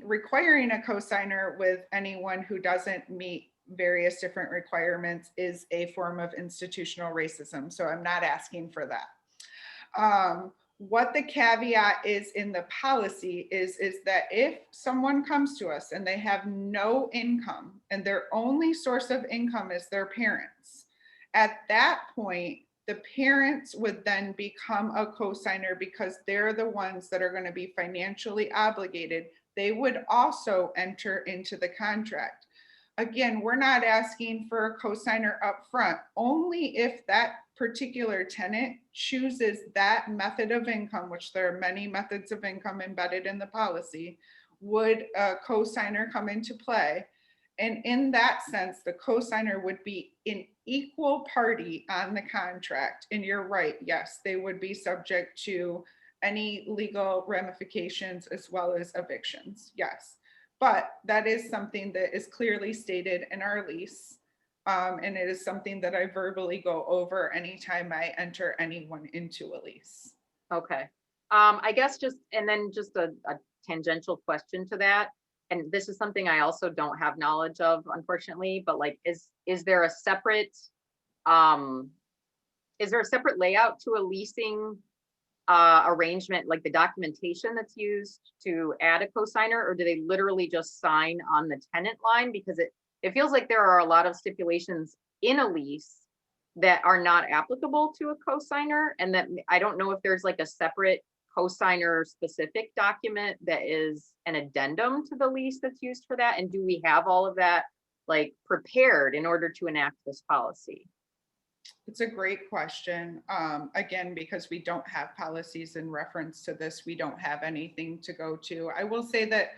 requiring a cosigner with anyone who doesn't meet various different requirements is a form of institutional racism. So I'm not asking for that. What the caveat is in the policy is that if someone comes to us and they have no income and their only source of income is their parents, at that point, The parents would then become a cosigner because they're the ones that are going to be financially obligated. They would also enter into the contract. Again, we're not asking for a cosigner up front, only if that particular tenant chooses that method of income, which there are many methods of income embedded in the policy, would a cosigner come into play. And in that sense, the cosigner would be an equal party on the contract. And you're right, yes, they would be subject to any legal ramifications as well as evictions, yes. But that is something that is clearly stated in our lease. And it is something that I verbally go over anytime I enter anyone into a lease. Okay. I guess just, and then just a tangential question to that. And this is something I also don't have knowledge of, unfortunately, but like, is there a separate layout to a leasing arrangement, like the documentation that's used to add a cosigner, or do they literally just sign on the tenant line? Because it feels like there are a lot of stipulations in a lease that are not applicable to a cosigner, and that I don't know if there's like a separate cosigner specific document that is an addendum to the lease that's used for that. And do we have all of that like prepared in order to enact this policy? It's a great question. Again, because we don't have policies in reference to this, we don't have anything to go to. I will say that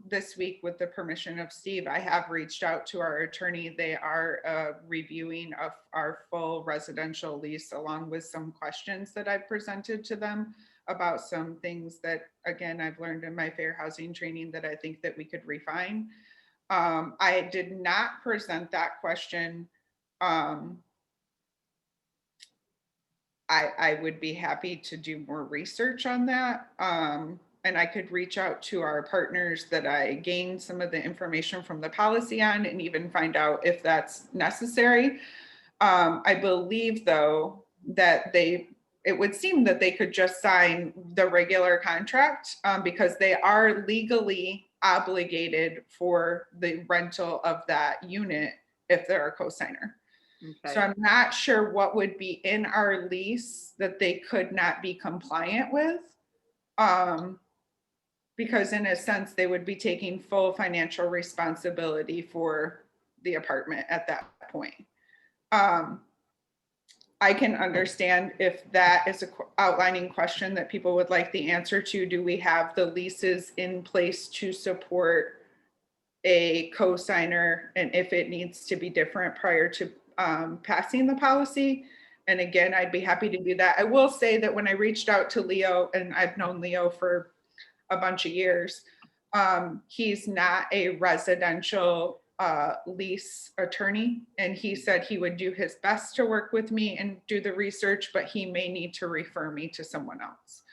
this week, with the permission of Steve, I have reached out to our attorney. They are reviewing of our full residential lease, along with some questions that I've presented to them about some things that, again, I've learned in my fair housing training that I think that we could refine. I did not present that question. I would be happy to do more research on that. And I could reach out to our partners that I gained some of the information from the policy on, and even find out if that's necessary. I believe, though, that it would seem that they could just sign the regular contract because they are legally obligated for the rental of that unit if they're a cosigner. Okay. So I'm not sure what would be in our lease that they could not be compliant with. Because in a sense, they would be taking full financial responsibility for the apartment at that point. I can understand if that is an outlining question that people would like the answer to. Do we have the leases in place to support a cosigner, and if it needs to be different prior to passing the policy? And again, I'd be happy to do that. I will say that when I reached out to Leo, and I've known Leo for a bunch of years, he's not a residential lease attorney, and he said he would do his best to work with me and do the research, but he may need to refer me to someone else.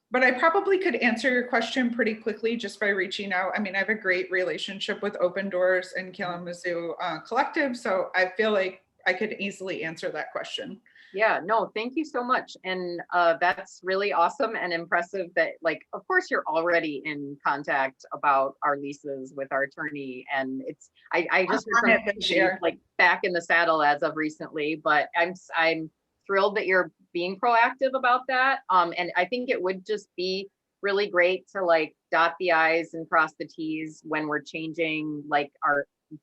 But I probably could answer your question pretty quickly just by reaching out. I mean, I have a great relationship with Open Doors and Kalamazoo Collective, so I feel like I could easily answer that question. Yeah, no, thank you so much. And that's really awesome and impressive that, like, of course, you're already in contact about our leases with our attorney. And it's, I just heard from Steve, like back in the saddle as of recently, but I'm thrilled that you're being proactive about that. And I think it would just be really great to like dot the I's and cross the T's when we're changing, like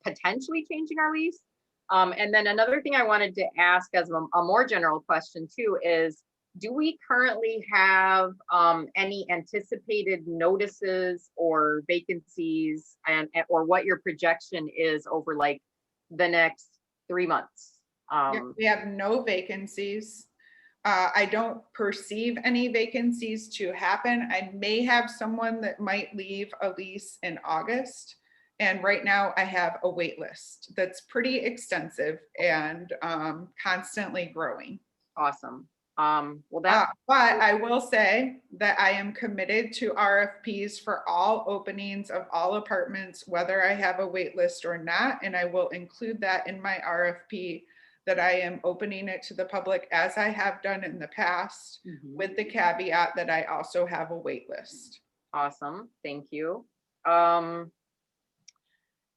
potentially changing our lease. And then another thing I wanted to ask as a more general question too is, do we currently have any anticipated notices or vacancies, or what your projection is over like the next 3 months? We have no vacancies. I don't perceive any vacancies to happen. I may have someone that might leave a lease in August. And right now I have a wait list that's pretty extensive and constantly growing. Awesome. But I will say that I am committed to RFPs for all openings of all apartments, whether I have a wait list or not. And I will include that in my RFP, that I am opening it to the public as I have done in the past, with the caveat that I also have a wait list. Awesome. Thank you.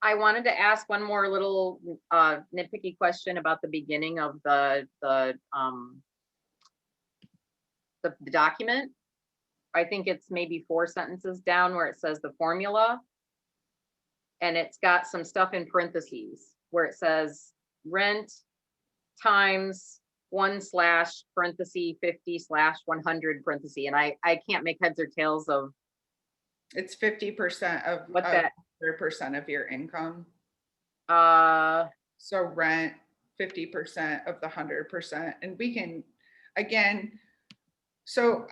I wanted to ask one more little nitpicky question about the beginning of the document. I think it's maybe 4 sentences down where it says the formula. And it's got some stuff in parentheses where it says rent times 1/ parenthesis 50/100 parenthesis. And I can't make heads or tails of It's 50% of what that, 100% of your income. uh, So rent, 50% of the 100%. And we can, again, so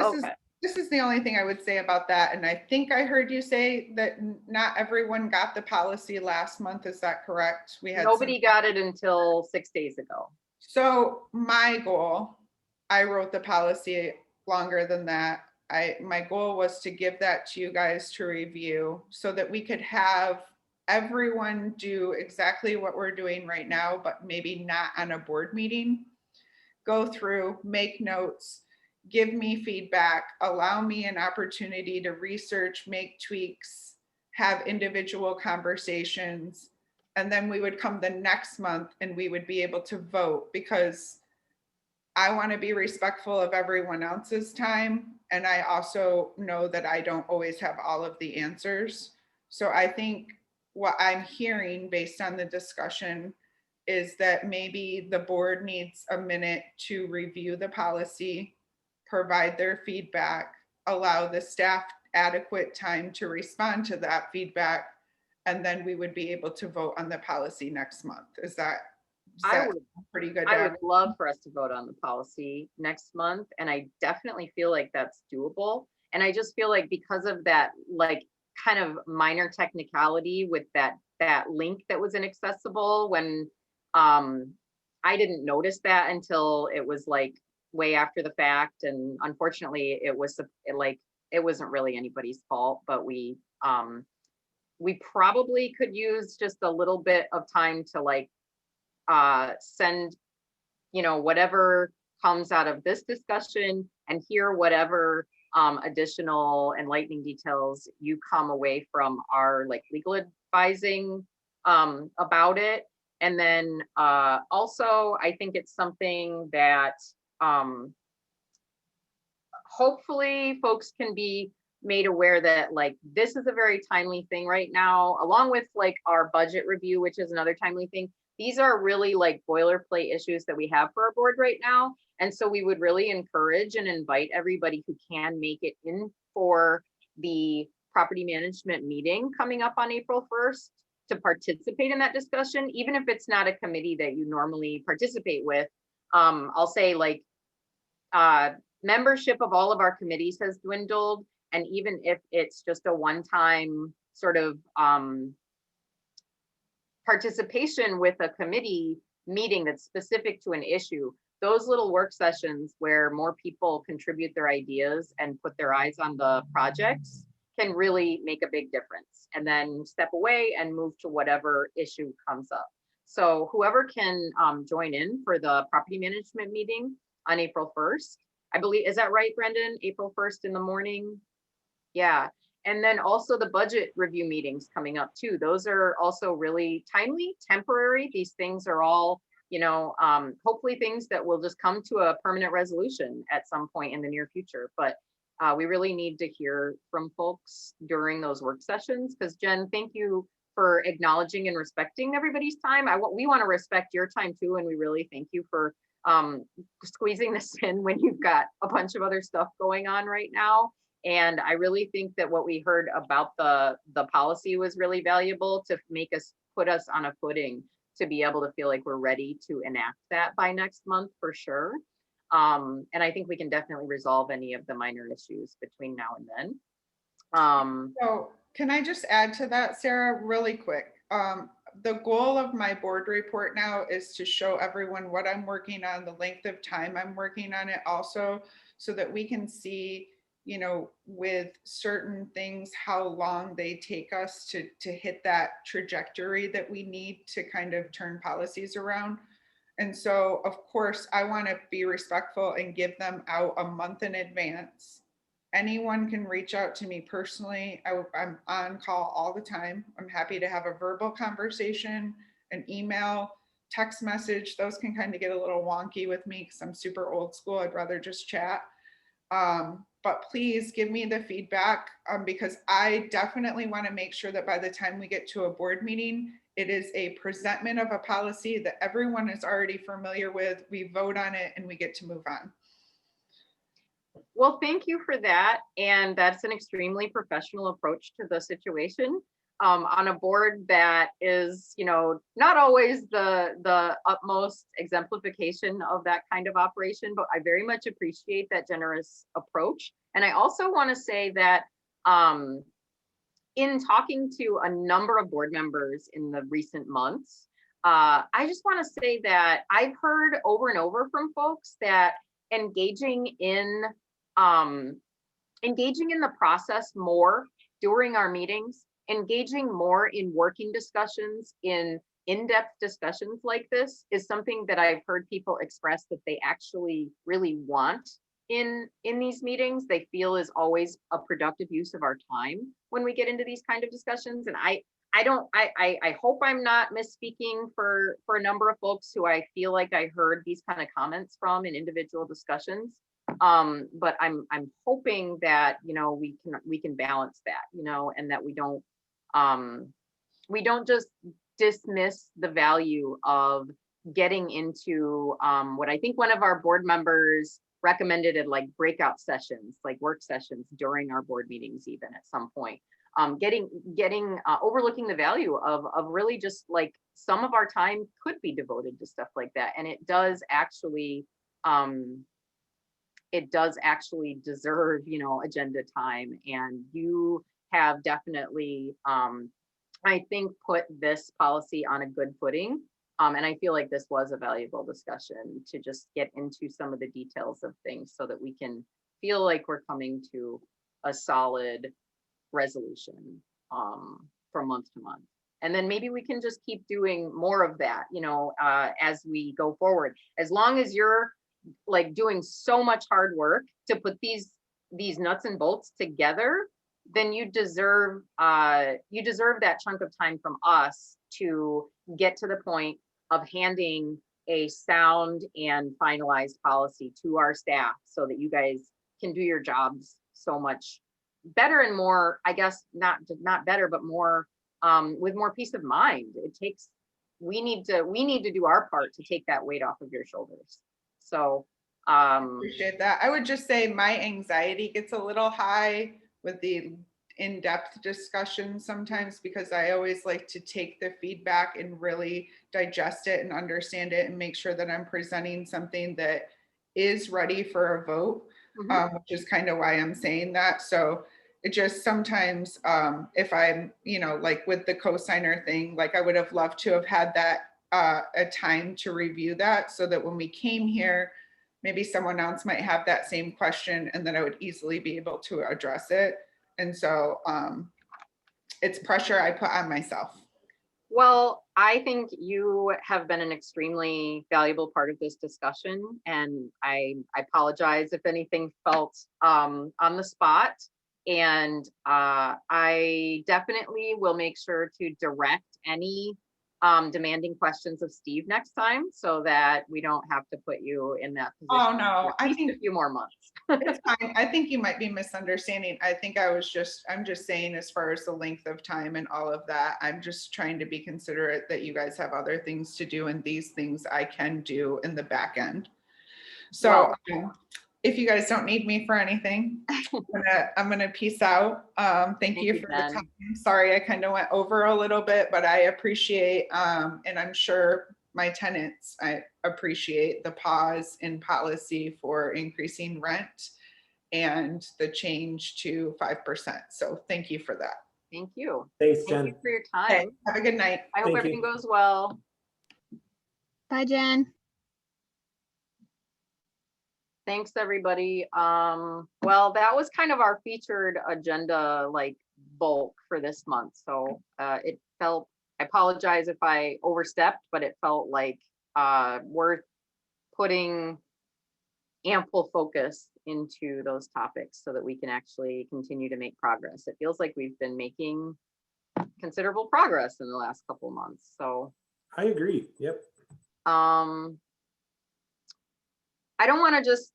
okay. this is the only thing I would say about that. And I think I heard you say that not everyone got the policy last month. Is that correct? We had Nobody got it until 6 days ago. So my goal, I wrote the policy longer than that. My goal was to give that to you guys to review so that we could have everyone do exactly what we're doing right now, but maybe not on a board meeting. Go through, make notes, give me feedback, allow me an opportunity to research, make tweaks, have individual conversations. And then we would come the next month and we would be able to vote, because I want to be respectful of everyone else's time. And I also know that I don't always have all of the answers. So I think what I'm hearing based on the discussion is that maybe the board needs a minute to review the policy, provide their feedback, allow the staff adequate time to respond to that feedback, and then we would be able to vote on the policy next month. Is that pretty good? I would love for us to vote on the policy next month, and I definitely feel like that's doable. And I just feel like because of that, like kind of minor technicality with that link that was inaccessible when I didn't notice that until it was like way after the fact. And unfortunately it wasn't really anybody's fault, but we probably could use just a little bit of time to like send, whatever comes out of this discussion and hear whatever additional enlightening details you come away from our like legal advising about it. And then also, I think it's something that hopefully folks can be made aware that like this is a very timely thing right now, along with like our budget review, which is another timely thing. These are really like boilerplate issues that we have for our board right now. And so we would really encourage and invite everybody who can make it in for the property management meeting coming up on April 1st to participate in that discussion, even if it's not a committee that you normally participate with. I'll say like membership of all of our committees has dwindled. And even if it's just a one-time sort of participation with a committee meeting that's specific to an issue, those little work sessions where more people contribute their ideas and put their eyes on the projects can really make a big difference, and then step away and move to whatever issue comes up. So whoever can join in for the property management meeting on April 1st, I believe, is that right, Brendan? April 1st in the morning? Yeah. And then also the budget review meetings coming up too. Those are also really timely, temporary. These things are all, hopefully things that will just come to a permanent resolution at some point in the near future. But we really need to hear from folks during those work sessions, because Jen, thank you for acknowledging and respecting everybody's time. We want to respect your time too. And we really thank you for squeezing this in when you've got a bunch of other stuff going on right now. And I really think that what we heard about the policy was really valuable to put us on a footing to be able to feel like we're ready to enact that by next month for sure. And I think we can definitely resolve any of the minor issues between now and then. So can I just add to that, Sarah, really quick? The goal of my board report now is to show everyone what I'm working on, the length of time I'm working on it also, so that we can see, with certain things, how long they take us to hit that trajectory that we need to kind of turn policies around. And so, of course, I want to be respectful and give them out a month in advance. anyone can reach out to me personally. I'm on call all the time. I'm happy to have a verbal conversation, an email, text message. Those can kind of get a little wonky with me because I'm super old school. I'd rather just chat. But please give me the feedback because I definitely want to make sure that by the time we get to a board meeting, it is a presentment of a policy that everyone is already familiar with. We vote on it and we get to move on. Well, thank you for that. And that's an extremely professional approach to the situation. On a board that is, you know, not always the utmost exemplification of that kind of operation, but I very much appreciate that generous approach. And I also want to say that in talking to a number of board members in the recent months, I just want to say that I've heard over and over from folks that engaging in the process more during our meetings, engaging more in working discussions, in-depth discussions like this is something that I've heard people express that they actually really want in these meetings. They feel is always a productive use of our time when we get into these kind of discussions. And I hope I'm not misspeaking for a number of folks who I feel like I heard these kind of comments from in individual discussions. But I'm hoping that, you know, we can balance that, you know, and that we don't just dismiss the value of getting into what I think one of our board members recommended at like breakout sessions, like work sessions during our board meetings, even at some point, overlooking the value of really just like some of our time could be devoted to stuff like that. And it does actually deserve, you know, agenda time. And you have definitely, I think, put this policy on a good footing. And I feel like this was a valuable discussion to just get into some of the details of things so that we can feel like we're coming to a solid resolution from month to month. And then maybe we can just keep doing more of that, you know, as we go forward. As long as you're like doing so much hard work to put these nuts and bolts together, then you deserve that chunk of time from us to get to the point of handing a sound and finalized policy to our staff so that you guys can do your jobs so much better and more, I guess, not better, but more with more peace of mind. We need to do our part to take that weight off of your shoulders. So appreciate that. I would just say my anxiety gets a little high with the in-depth discussion sometimes because I always like to take the feedback and really digest it and understand it and make sure that I'm presenting something that is ready for a vote, which is kind of why I'm saying that. So it just sometimes if I'm, you know, like with the cosigner thing, like I would have loved to have had that a time to review that so that when we came here, maybe someone else might have that same question and then I would easily be able to address it. And so it's pressure I put on myself. Well, I think you have been an extremely valuable part of this discussion, and I apologize if anything felt on the spot. And I definitely will make sure to direct any demanding questions of Steve next time so that we don't have to put you in that position. Oh no, I think a few more months. It's fine. I think you might be misunderstanding. I think I'm just saying as far as the length of time and all of that, I'm just trying to be considerate that you guys have other things to do and these things I can do in the back end. So if you guys don't need me for anything, I'm gonna peace out. Thank you for the time. Sorry, I kind of went over a little bit, but I appreciate, and I'm sure my tenants, I appreciate the pause in policy for increasing rent and the change to 5%. So thank you for that. Thank you. Thanks, Thank Jen. you for your time. Okay, have a good night. I hope Thank everything you. goes well. Bye, Jen. Thanks, everybody. Well, that was kind of our featured agenda, like bulk for this month. So it felt, I apologize if I overstepped, but it felt like worth putting ample focus into those topics so that we can actually continue to make progress. It feels like we've been making considerable progress in the last couple of months. So I agree. Yep. I don't want to just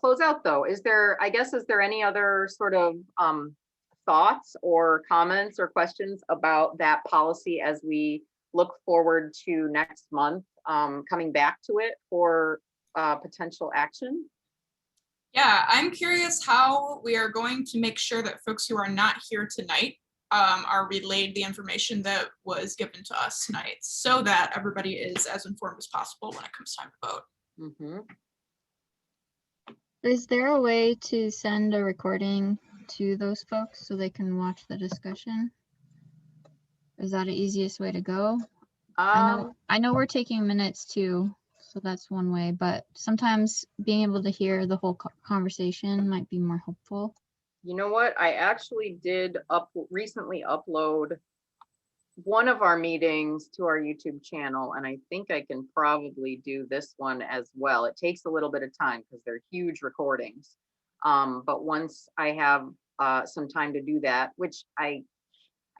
close out though. Is there any other sort of thoughts or comments or questions about that policy as we look forward to next month, coming back to it for potential action? Yeah, I'm curious how we are going to make sure that folks who are not here tonight are relayed the information that was given to us tonight so that everybody is as informed as possible when it comes time to vote. Mhm. Is there a way to send a recording to those folks so they can watch the discussion? Is that the easiest way to go? I know we're taking minutes too, so that's one way, but sometimes being able to hear the whole conversation might be more helpful. You know what? I actually did recently upload one of our meetings to our YouTube channel, and I think I can probably do this one as well. It takes a little bit of time because they're huge recordings. But once I have some time to do that, which I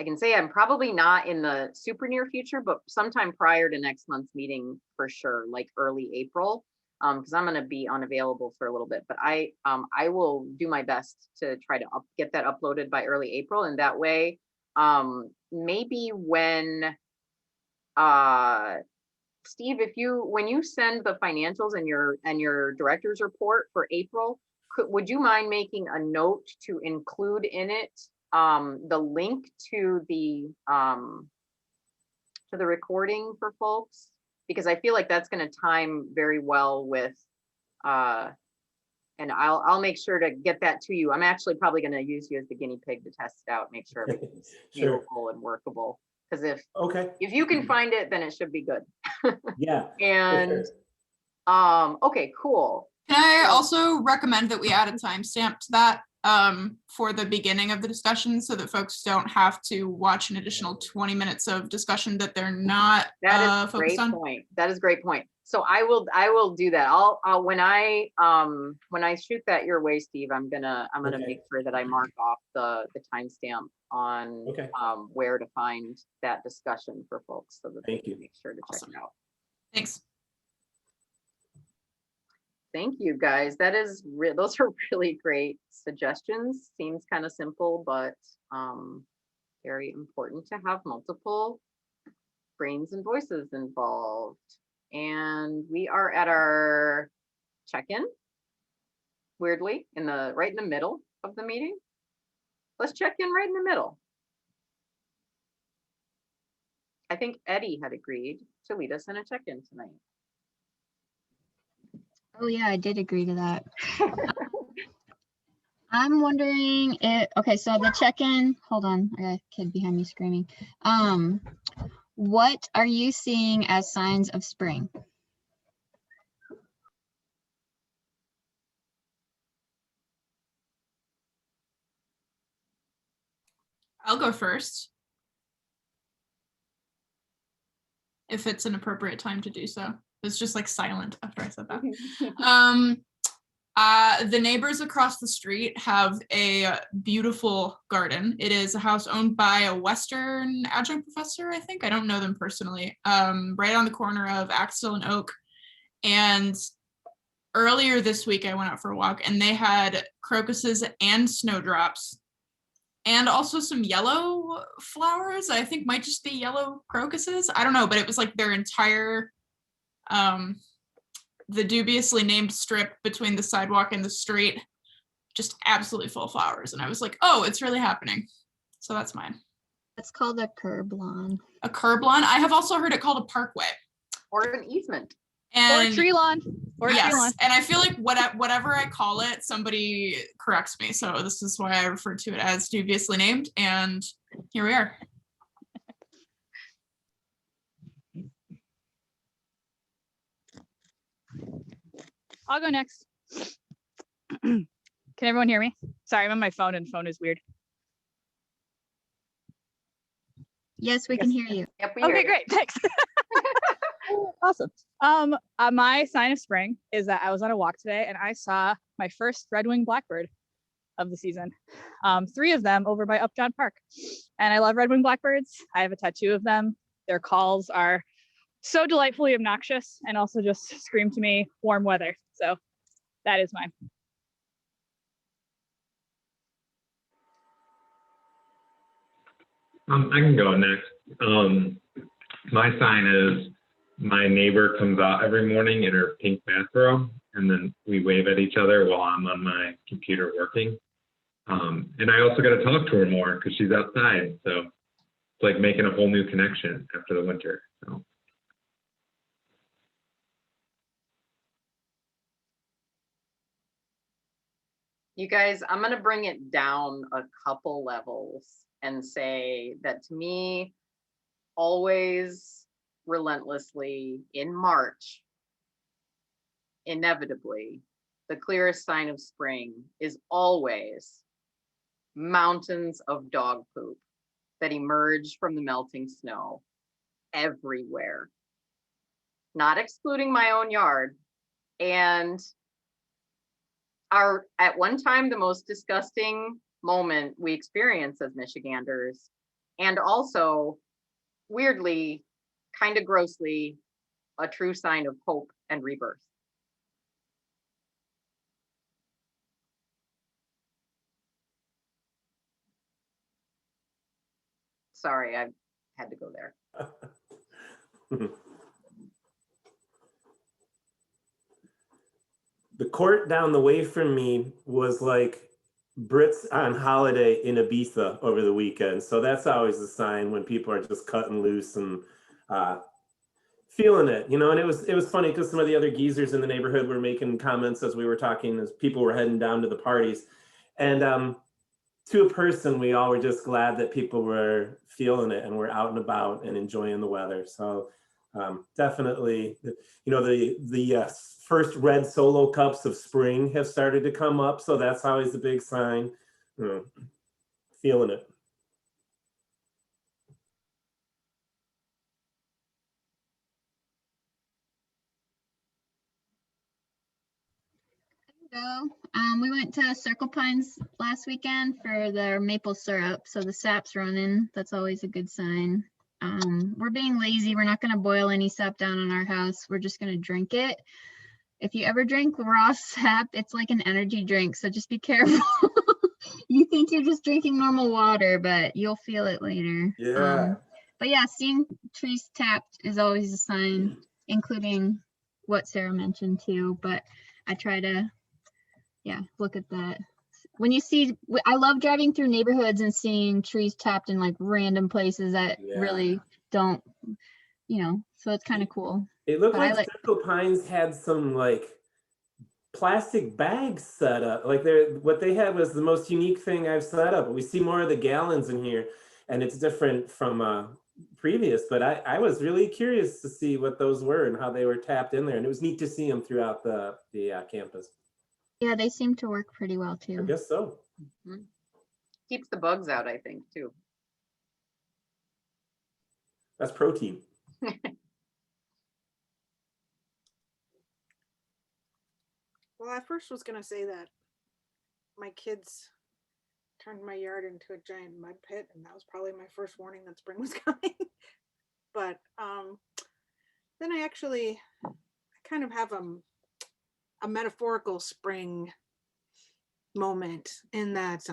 can say I'm probably not in the super near future, but sometime prior to next month's meeting for sure, like early April, because I'm going to be unavailable for a little bit. But I will do my best to try to get that uploaded by early April, and that way, maybe when Steve, when you send the financials and your director's report for April, would you mind making a note to include in it the link to the recording for folks? Because I feel like that's going to time very well with and I'll make sure to get that to you. I'm actually probably going to use you as the guinea pig to test it out, make sure everything's Sure. beautiful and workable. Because Okay. if you can find it, then it should be good. Yeah. And okay, cool. Can I also recommend that we add a timestamp to that for the beginning of the discussion so that folks don't have to watch an additional 20 minutes of discussion that they're not That is a focused great on? point. That is a great point. So I will do that. I'll when I shoot that your way, Steve, I'm gonna Okay. make sure that I mark off the timestamp on Okay. where to find that discussion for folks so that they Thank you. can make sure to check Awesome. it out. Thanks. Thank you, guys. Those are really great suggestions. Seems kind of simple, but very important to have multiple brains and voices involved. And we are at our check-in, weirdly, right in the middle of the meeting. Let's check in right in the middle. I think Eddie had agreed to lead us in a check-in tonight. Oh yeah, I did agree to that. I'm wondering okay, so the check-in, hold on, I got a kid behind me screaming. What are you seeing as signs of spring? I'll go first. If it's an appropriate time to do so. It's just like silent after I said that. The neighbors across the street have a beautiful garden. It is a house owned by a Western adjunct professor, I think. I don't know them personally. Right on the corner of Axtell and Oak. And earlier this week, I went out for a walk and they had crocuses and snowdrops and also some yellow flowers. I think might just be yellow crocuses. I don't know, but it was like their entire the dubiously named strip between the sidewalk and the street, just absolutely full of flowers. And I was like, oh, it's really happening. So that's mine. It's called a curb lawn. A curb lawn. I have also heard it called a parkway. Or an easement. And Or a tree lawn. Or a tree lawn. yes, and I feel like whatever I call it, somebody corrects me. So this is why I refer to it as dubiously named. And here we are. I'll go next. Can everyone hear me? Sorry, I'm on my phone and phone is weird. Yes, we can hear you. Yep, we hear Okay, you. great, thanks. Awesome. My sign of spring is that I was on a walk today and I saw my first red-winged blackbird of the season. 3 of them over by Upjohn Park. And I love red-winged blackbirds. I have a tattoo of them. Their calls are so delightfully obnoxious and also just scream to me warm weather. So that is mine. I can go next. My sign is my neighbor comes out every morning in her pink bathrobe, and then we wave at each other while I'm on my computer working. And I also got to talk to her more because she's outside. So it's like making a whole new connection after the winter. So. You guys, I'm gonna bring it down a couple levels and say that to me, always relentlessly in March, inevitably, the clearest sign of spring is always mountains of dog poop that emerge from the melting snow everywhere, not excluding my own yard. And are at one time the most disgusting moment we experience as Michiganders, and also weirdly, kind of grossly, a true sign of hope and rebirth. Sorry, I had to go there. The court down the way from me was like Brits on holiday in Ibiza over the weekend. So that's always a sign when people are just cutting loose and feeling it, you know. And it was funny because some of the other geezers in the neighborhood were making comments as we were talking, as people were heading down to the parties. And to a person, we all were just glad that people were feeling it and were out and about and enjoying the weather. So definitely, you know, the first red solo cups of spring have started to come up. So that's always a big sign. Feeling it. We went to Circle Pines last weekend for their maple syrup. So the sap's running. That's always a good sign. We're being lazy. We're not going to boil any sap down in our house. We're just going to drink it. If you ever drink raw sap, it's like an energy drink. So just be careful. You think you're just drinking normal water, but you'll feel it later. Yeah. But yeah, seeing trees tapped is always a sign, including what Sarah mentioned too. But I try to, look at that. When you see, I love driving through neighborhoods and seeing trees tapped in like random places that really don't, so it's kind of cool. It looked like Circle Pines had some like plastic bags set up. Like what they had was the most unique thing I've set up. We see more of the gallons in here, and it's different from previous. But I was really curious to see what those were and how they were tapped in there, and it was neat to see them throughout the campus. Yeah, they seem to work pretty well too. I guess so. Mm-hmm. Keeps the bugs out, I think, too. That's protein. Well, I first was going to say that my kids turned my yard into a giant mud pit, and that was probably my first warning that spring was coming. But then I kind of have a metaphorical spring moment in that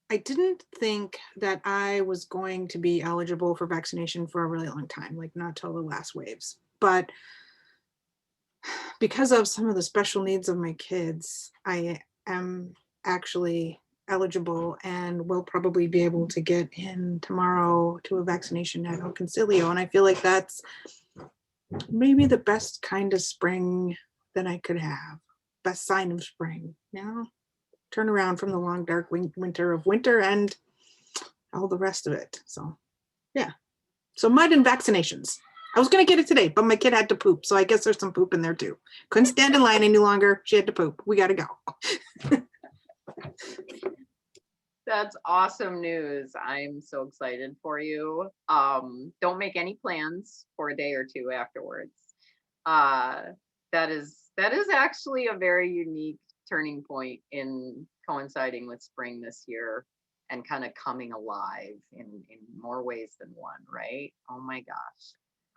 I didn't think that I was going to be eligible for vaccination for a really long time, like not till the last waves. But because of some of the special needs of my kids, I am actually eligible and will probably be able to get in tomorrow to a vaccination at El Concilio. And I feel like that's maybe the best kind of spring that I could have. Best sign of spring. Now, turn around from the long, dark winter of winter and all the rest of it. So, yeah. So mud and vaccinations. I was going to get it today, but my kid had to poop. So I guess there's some poop in there too. Couldn't stand in line any longer. She had to poop. We got to go. That's awesome news. I'm so excited for you. Don't make any plans for a day or two afterwards. Uh, that is actually a very unique turning point in coinciding with spring this year and kind of coming alive in more ways than one, right? Oh my gosh.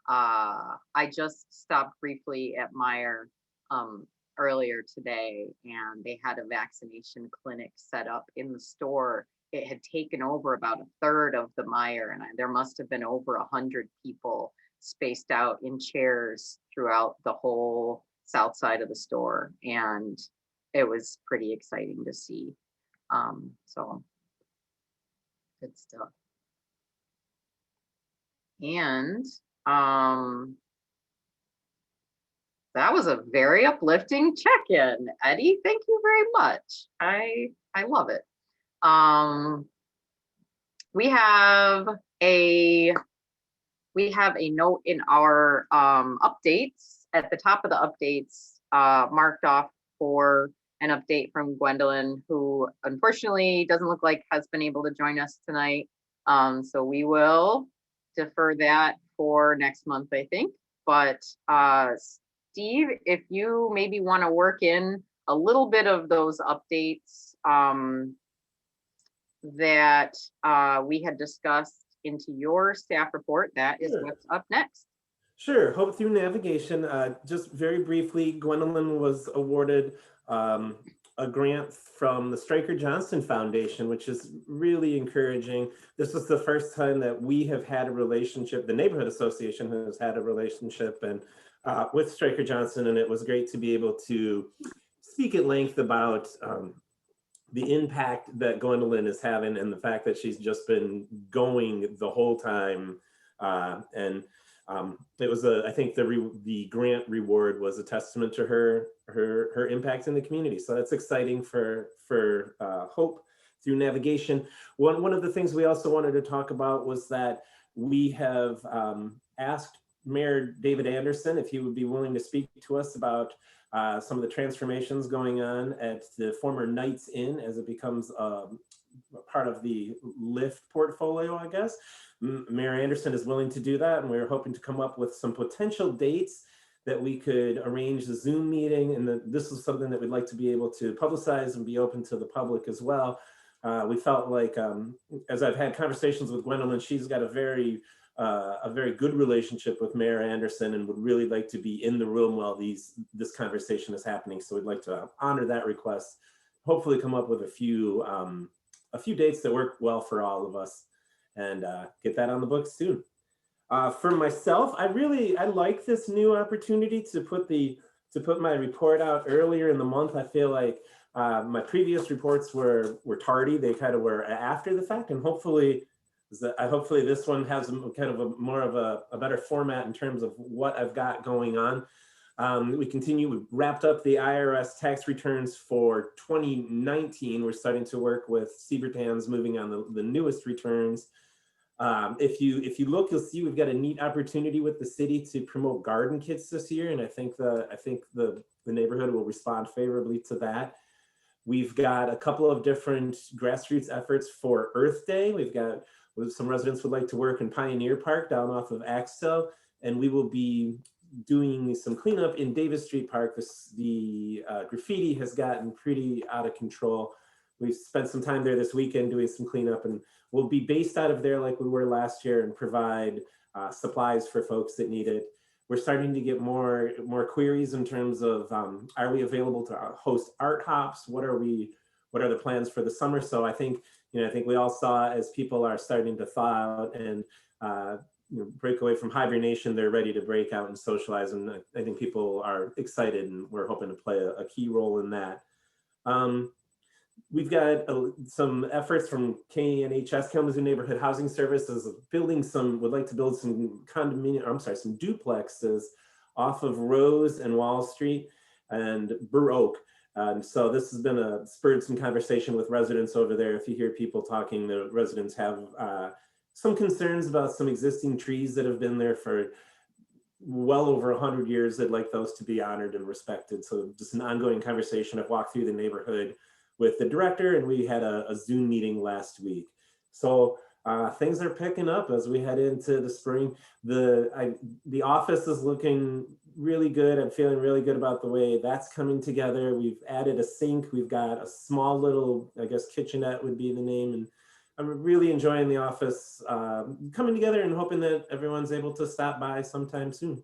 I just stopped briefly at Meyer earlier today, and they had a vaccination clinic set up in the store. It had taken over about a third of the Meyer, and there must have been over 100 people spaced out in chairs throughout the whole south side of the store, and it was pretty exciting to see. So good stuff. And that was a very uplifting check-in, Eddie. Thank you very much. I love it. We have a note in our updates at the top of the updates, marked off for an update from Gwendolyn, who unfortunately doesn't look like has been able to join us tonight. So we will defer that for next month, I think. But Steve, if you maybe want to work in a little bit of those updates that we had discussed into your staff report, that is what's up next. Sure. Hope Through Navigation. Just very briefly, Gwendolyn was awarded a grant from the Stryker Johnston Foundation, which is really encouraging. This was the first time that we have had a relationship, the Neighborhood Association has had a relationship and with Stryker Johnston, and it was great to be able to speak at length about the impact that Gwendolyn is having and the fact that she's just been going the whole time. It was I think the grant reward was a testament to her impact in the community. So that's exciting for Hope Through Navigation. One of the things we also wanted to talk about was that we have asked Mayor David Anderson if he would be willing to speak to us about some of the transformations going on at the former Knights Inn as it becomes part of the LIFT portfolio, I guess. Mayor Anderson is willing to do that, and we're hoping to come up with some potential dates that we could arrange a Zoom meeting, and this is something that we'd like to be able to publicize and be open to the public as well. We felt like, as I've had conversations with Gwendolyn, she's got a very good relationship with Mayor Anderson and would really like to be in the room while this conversation is happening. So we'd like to honor that request, hopefully come up with a few dates that work well for all of us, and get that on the books soon. For myself, I like this new opportunity to put my report out earlier in the month. I feel like my previous reports were tardy; they kind of were after the fact, and hopefully this one has kind of more of a better format in terms of what I've got going on. We wrapped up the IRS tax returns for 2019. We're starting to work with Siebertans moving on the newest returns. If you look, you'll see we've got a neat opportunity with the city to promote garden kits this year, and I think the neighborhood will respond favorably to that. We've got a couple of different grassroots efforts for Earth Day. We've got some residents would like to work in Pioneer Park down off of Axtell, and we will be doing some cleanup in Davis Street Park. The graffiti has gotten pretty out of control. We've spent some time there this weekend doing some cleanup, and we'll be based out of there like we were last year and provide supplies for folks that need it. We're starting to get more queries in terms of are we available to host art hops? What are the plans for the summer? So I think we all saw as people are starting to thaw out and break away from hibernation, they're ready to break out and socialize. And I think people are excited, and we're hoping to play a key role in that. We've got some efforts from KNHS, Kalamazoo Neighborhood Housing Services, would like to build some some duplexes off of Rose and Wall Street and Burr Oak. So this has been spurred some conversation with residents over there. If you hear people talking, the residents have some concerns about some existing trees that have been there for well over 100 years. They'd like those to be honored and respected. So just an ongoing conversation. I've walked through the neighborhood with the director, and we had a Zoom meeting last week. So things are picking up as we head into the spring. The office is looking really good. I'm feeling really good about the way that's coming together. We've added a sink. We've got a small little, I guess, kitchenette would be the name. And I'm really enjoying the office coming together and hoping that everyone's able to stop by sometime soon.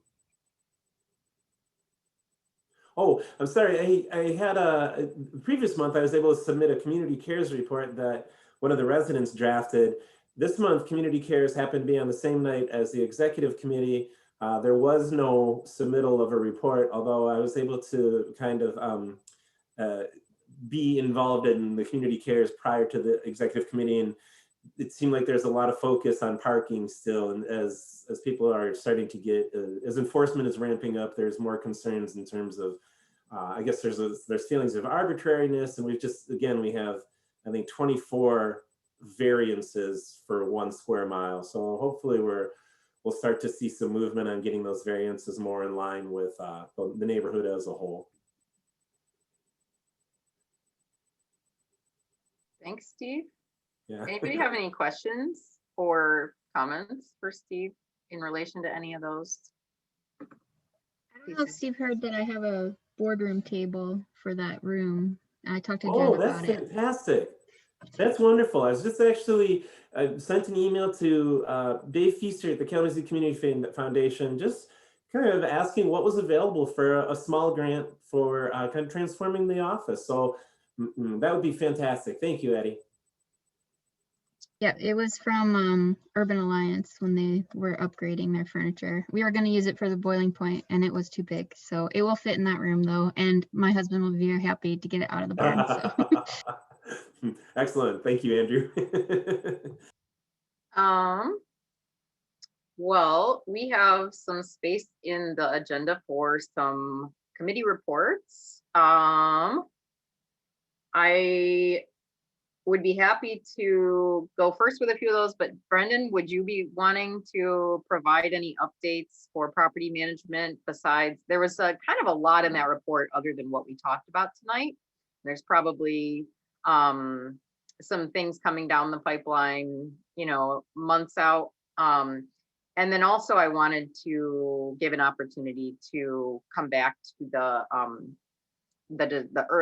Oh, I'm sorry. I had a previous month, I was able to submit a community cares report that one of the residents drafted. This month, community cares happened to be on the same night as the executive committee. There was no submittal of a report, although I was able to kind of be involved in the community cares prior to the executive committee. And it seemed like there's a lot of focus on parking still. And as people are starting to get, as enforcement is ramping up, there's more concerns in terms of, I guess there's feelings of arbitrariness. And we've just, again, we have, I think 24 variances for 1 square mile. So hopefully we'll start to see some movement on getting those variances more in line with the neighborhood as a whole. Thanks, Steve. Yeah. Anybody have any questions or comments for Steve in relation to any of those? I don't know if Steve heard that I have a boardroom table for that room. I talked to Jen Oh, that's about it. fantastic. That's wonderful. I was just actually, I sent an email to Dave Feaster at the Kalamazoo Community Foundation, just kind of asking what was available for a small grant for kind of transforming the office. So that would be fantastic. Thank you, Eddie. Yeah, it was from Urban Alliance when they were upgrading their furniture. We were going to use it for the boiling point and it was too big. So it will fit in that room though. And my husband will be very happy to get it out of the barn. So. Excellent. Thank you, Andrew. Well, we have some space in the agenda for some committee reports. I would be happy to go first with a few of those, but Brendan, would you be wanting to provide any updates for property management besides, there was a kind of a lot in that report other than what we talked about tonight. There's probably some things coming down the pipeline, you know, months out. And then also I wanted to give an opportunity to come back to the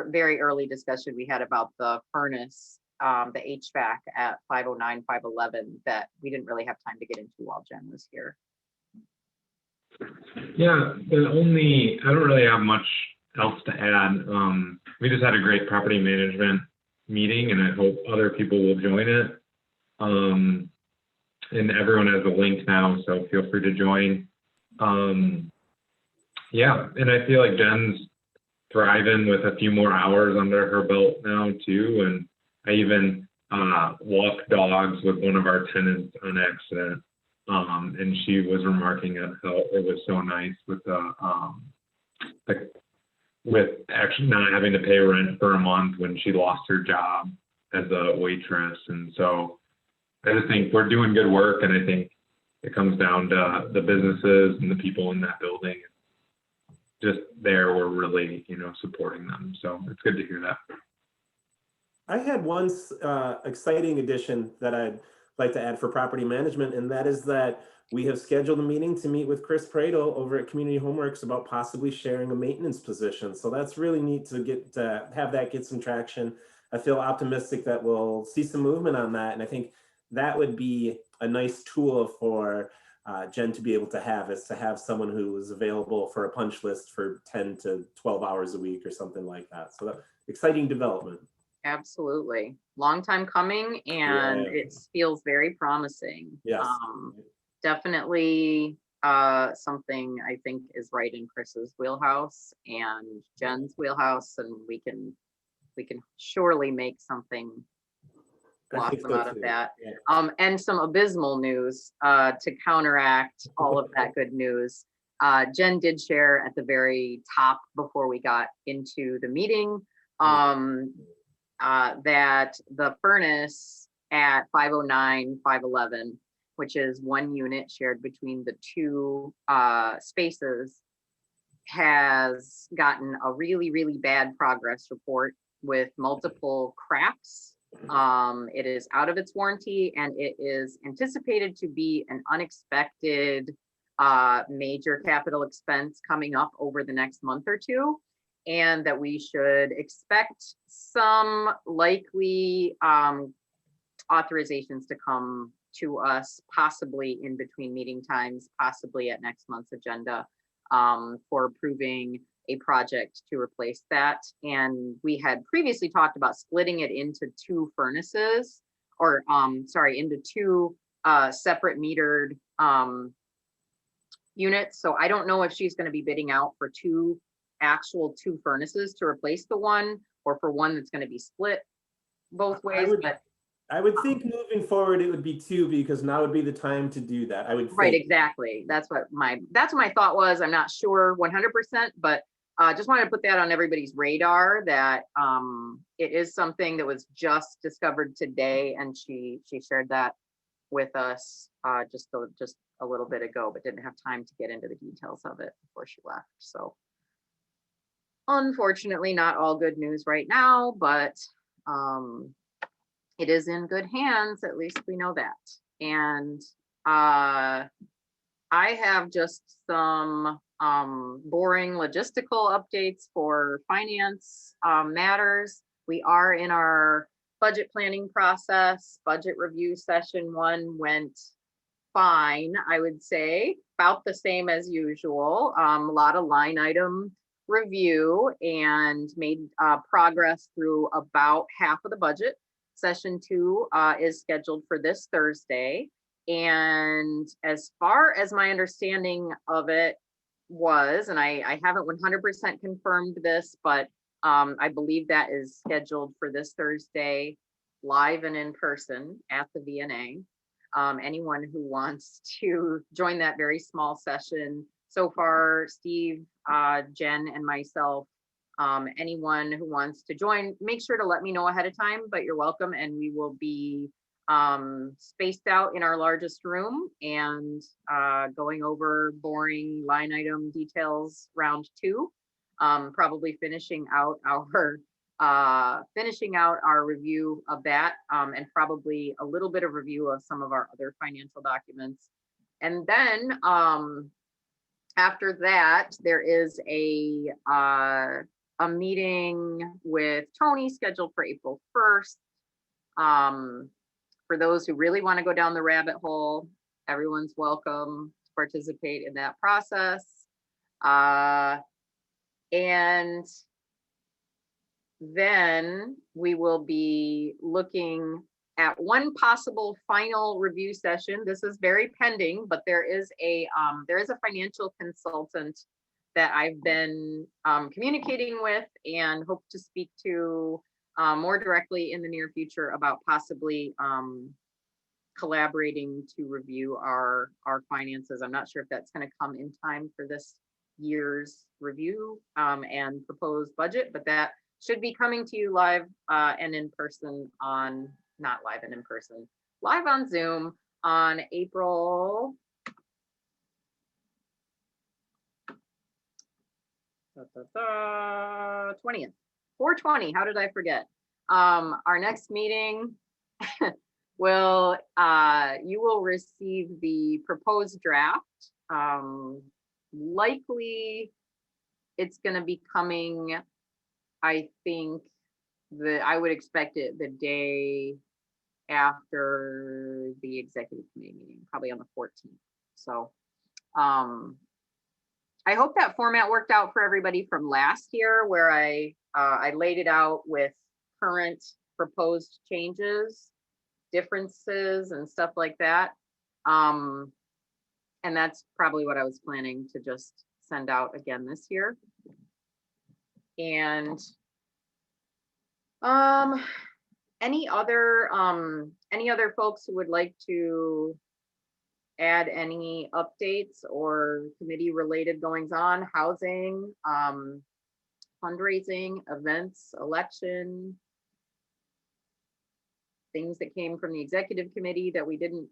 very early discussion we had about the furnace, the HVAC at 509, 511 that we didn't really have time to get into while Jen was here. Yeah, I don't really have much else to add. We just had a great property management meeting and I hope other people will join it. And everyone has a link now, so feel free to join. Yeah, and I feel like Jen's thriving with a few more hours under her belt now too. And I even walked dogs with one of our tenants on accident. And she was remarking at how it was so nice with with actually not having to pay rent for a month when she lost her job as a waitress. And so I just think we're doing good work, and I think it comes down to the businesses and the people in that building. Just there, we're really, you know, supporting them. So it's good to hear that. I had one exciting addition that I'd like to add for property management, and that is that we have scheduled a meeting to meet with Chris Prato over at Community Homeworks about possibly sharing a maintenance position. So that's really neat to have that get some traction. I feel optimistic that we'll see some movement on that, and I think that would be a nice tool for Jen to be able to have, is to have someone who is available for a punch list for 10 to 12 hours a week or something like that. So that exciting development. Absolutely. Long time coming, and Yeah. it feels very promising. Yes. Definitely something I think is right in Chris's wheelhouse and Jen's wheelhouse, and we can surely make something I think blossom so out of too. that. Yeah. And some abysmal news to counteract all of that good news. Jen did share at the very top before we got into the meeting that the furnace at 509, 511, which is one unit shared between the two spaces, has gotten a really, really bad progress report with multiple cracks. It is out of its warranty and it is anticipated to be an unexpected major capital expense coming up over the next month or two. And that we should expect some likely authorizations to come to us, possibly in between meeting times, possibly at next month's agenda, for approving a project to replace that. And we had previously talked about splitting it into two furnaces, or into two separate metered units. So I don't know if she's going to be bidding out for two furnaces to replace the one, or for one that's going to be split both ways. I would think moving forward it would be two, because now would be the time to do that. I would Right, think. exactly. That's what my thought was. I'm not sure 100%, but just wanted to put that on everybody's radar that it is something that was just discovered today, and she shared that with us just a little bit ago, but didn't have time to get into the details of it before she left. So unfortunately, not all good news right now, but it is in good hands. At least we know that. And I have just some boring logistical updates for finance matters. We are in our budget planning process. Budget review session 1 went fine, I would say, about the same as usual. A lot of line item review and made progress through about half of the budget. Session 2 is scheduled for this Thursday. And as far as my understanding of it was, and I haven't 100% confirmed this, but I believe that is scheduled for this Thursday, live and in person at the VNA. Anyone who wants to join that very small session. So far, Steve, Jen, and myself, anyone who wants to join, make sure to let me know ahead of time, but you're welcome. And we will be spaced out in our largest room and going over boring line item details round 2, probably finishing out our review of that, and probably a little bit of review of some of our other financial documents. And then after that, there is a meeting with Tony scheduled for April 1st. For those who really want to go down the rabbit hole, everyone's welcome to participate in that process. And then we will be looking at one possible final review session. This is very pending, but there is a financial consultant that I've been communicating with and hope to speak to more directly in the near future about possibly collaborating to review our finances. I'm not sure if that's going to come in time for this year's review and proposed budget, but that should be coming to you live and in person on, not live and in person, live on Zoom on April 20th, 4/20. How did I forget? Our next meeting will, you will receive the proposed draft. Likely it's going to be coming, I think I would expect it the day after the executive committee meeting, probably on the 14th. So I hope that format worked out for everybody from last year, where I laid it out with current proposed changes, differences, and stuff like that. And that's probably what I was planning to just send out again this year. And any other folks who would like to add any updates or committee related goings on, housing, fundraising, events, election, things that came from the executive committee that we didn't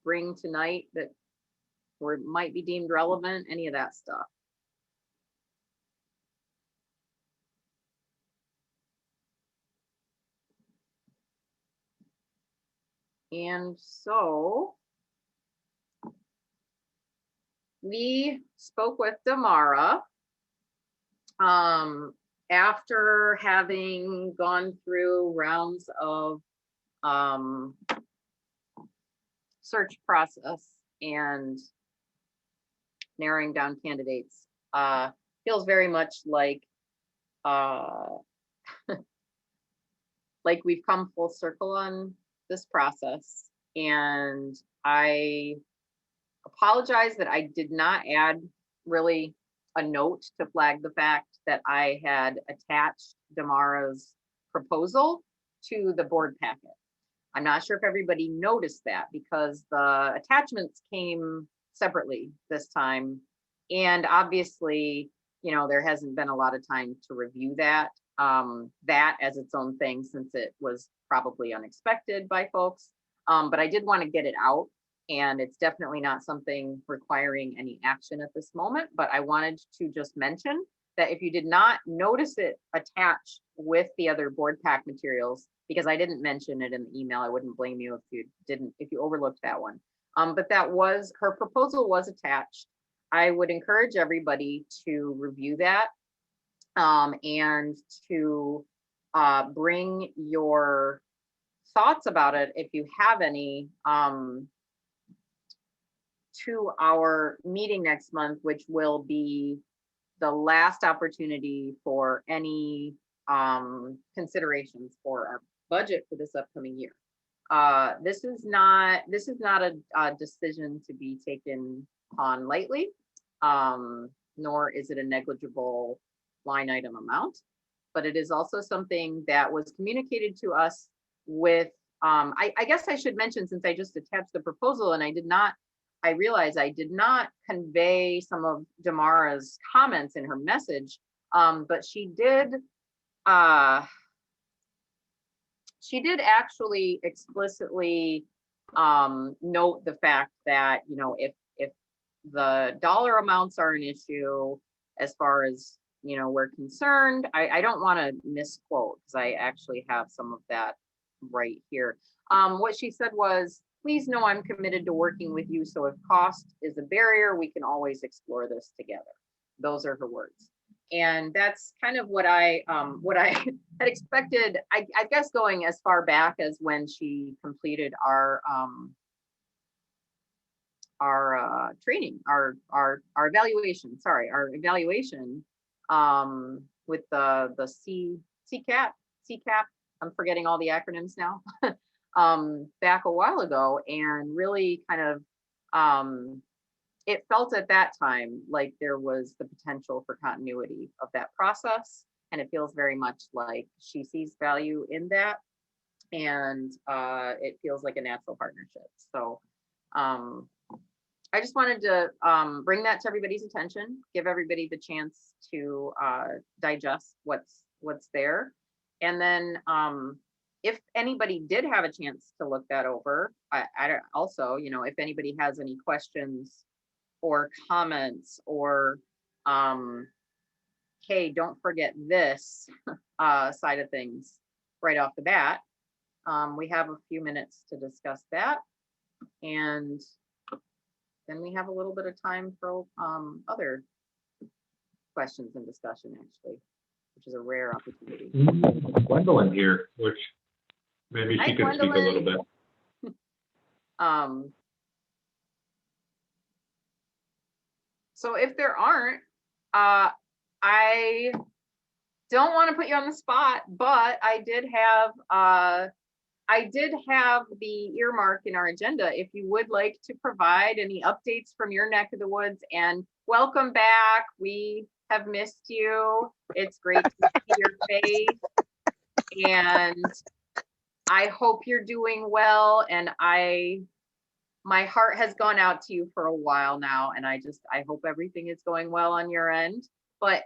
bring tonight that might be deemed relevant, any of that stuff? And so we spoke with Damara after having gone through rounds of search process and narrowing down candidates. Feels very much like like we've come full circle on this process. And I apologize that I did not add really a note to flag the fact that I had attached Damara's proposal to the board packet. I'm not sure if everybody noticed that because the attachments came separately this time. And obviously, you know, there hasn't been a lot of time to review that, that as its own thing, since it was probably unexpected by folks. But I did want to get it out, and it's definitely not something requiring any action at this moment, but I wanted to just mention that if you did not notice it attached with the other board pack materials, because I didn't mention it in the email, I wouldn't blame you if you overlooked that one. But that was, her proposal was attached. I would encourage everybody to review that and to bring your thoughts about it, if you have any, to our meeting next month, which will be the last opportunity for any considerations for our budget for this upcoming year. This is not a decision to be taken on lightly, nor is it a negligible line item amount, but it is also something that was communicated to us with, I guess I should mention, since I just attached the proposal and I realized I did not convey some of Damara's comments in her message, but she did actually explicitly note the fact that, you know, if the dollar amounts are an issue as far as, you know, we're concerned, I don't want to misquote because I actually have some of that right here. What she said was, please know I'm committed to working with you. So if cost is a barrier, we can always explore this together. Those are her words. And that's kind of what I had expected, I guess, going as far back as when she completed our training, our evaluation, our evaluation with the CCAP, I'm forgetting all the acronyms now, back a while ago, and really kind of, it felt at that time like there was the potential for continuity of that process. And it feels very much like she sees value in that. And it feels like a natural partnership. So I just wanted to bring that to everybody's attention, give everybody the chance to digest what's there. And then if anybody did have a chance to look that over, I also, you know, if anybody has any questions or comments or, hey, don't forget this side of things right off the bat, we have a few minutes to discuss that. And then we have a little bit of time for other questions and discussion, actually, which is a rare opportunity. Gwendolyn here, which maybe Hi, she can speak a little Gwendolyn. bit. So if there aren't, I don't want to put you on the spot, but I did have the earmark in our agenda. If you would like to provide any updates from your neck of the woods, and welcome back. We have missed you. It's great to see your face, and I hope you're doing well. And my heart has gone out to you for a while now, and I hope everything is going well on your end. But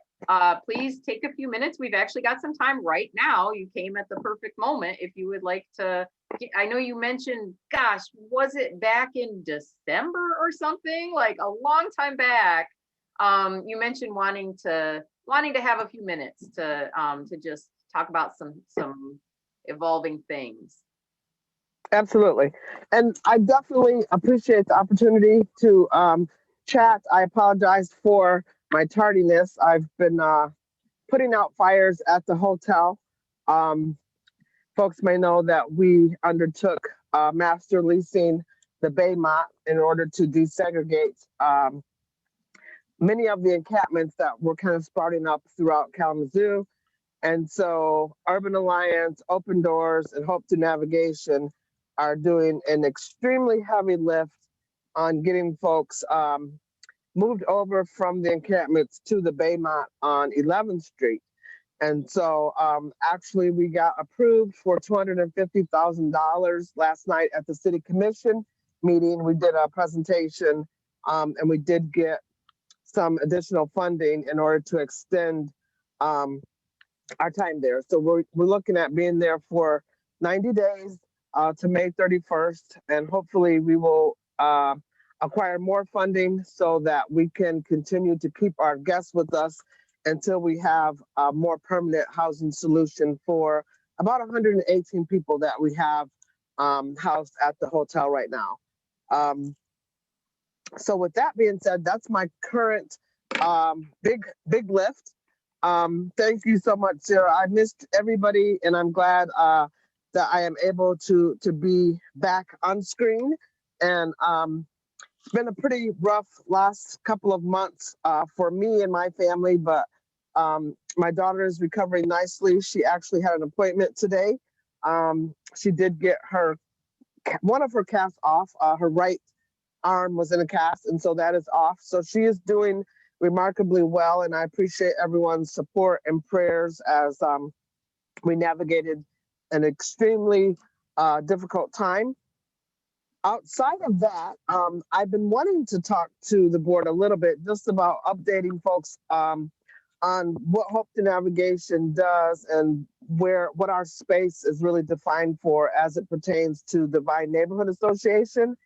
please take a few minutes. We've actually got some time right now. You came at the perfect moment. If you would like to, I know you mentioned, gosh, was it back in December or something, like a long time back? You mentioned wanting to have a few minutes to just talk about some evolving things. Absolutely. And I definitely appreciate the opportunity to chat. I apologize for my tardiness. I've been putting out fires at the hotel. Um, Folks may know that we undertook master leasing the Baymont in order to desegregate many of the encampments that were kind of sprouting up throughout Kalamazoo. And so Urban Alliance, Open Doors, and Hope to Navigation are doing an extremely heavy lift on getting folks moved over from the encampments to the Baymont on 11th Street. And so actually we got approved for $250,000 last night at the City Commission meeting. We did a presentation and we did get some additional funding in order to extend our time there. So we're looking at being there for 90 days to May 31st, and hopefully we will acquire more funding so that we can continue to keep our guests with us until we have a more permanent housing solution for about 118 people that we have housed at the hotel right now. So with that being said, that's my current big lift. Thank you so much, Sarah. I missed everybody, and I'm glad that I am able to be back on screen. And it's been a pretty rough last couple of months for me and my family, but my daughter is recovering nicely. She actually had an appointment today. She did get one of her casts off. Her right arm was in a cast, and so that is off. So she is doing remarkably well, and I appreciate everyone's support and prayers as we navigated an extremely difficult time. Outside of that, I've been wanting to talk to the board a little bit just about updating folks on what Hope to Navigation does and what our space is really defined for as it pertains to the Vine Neighborhood Association.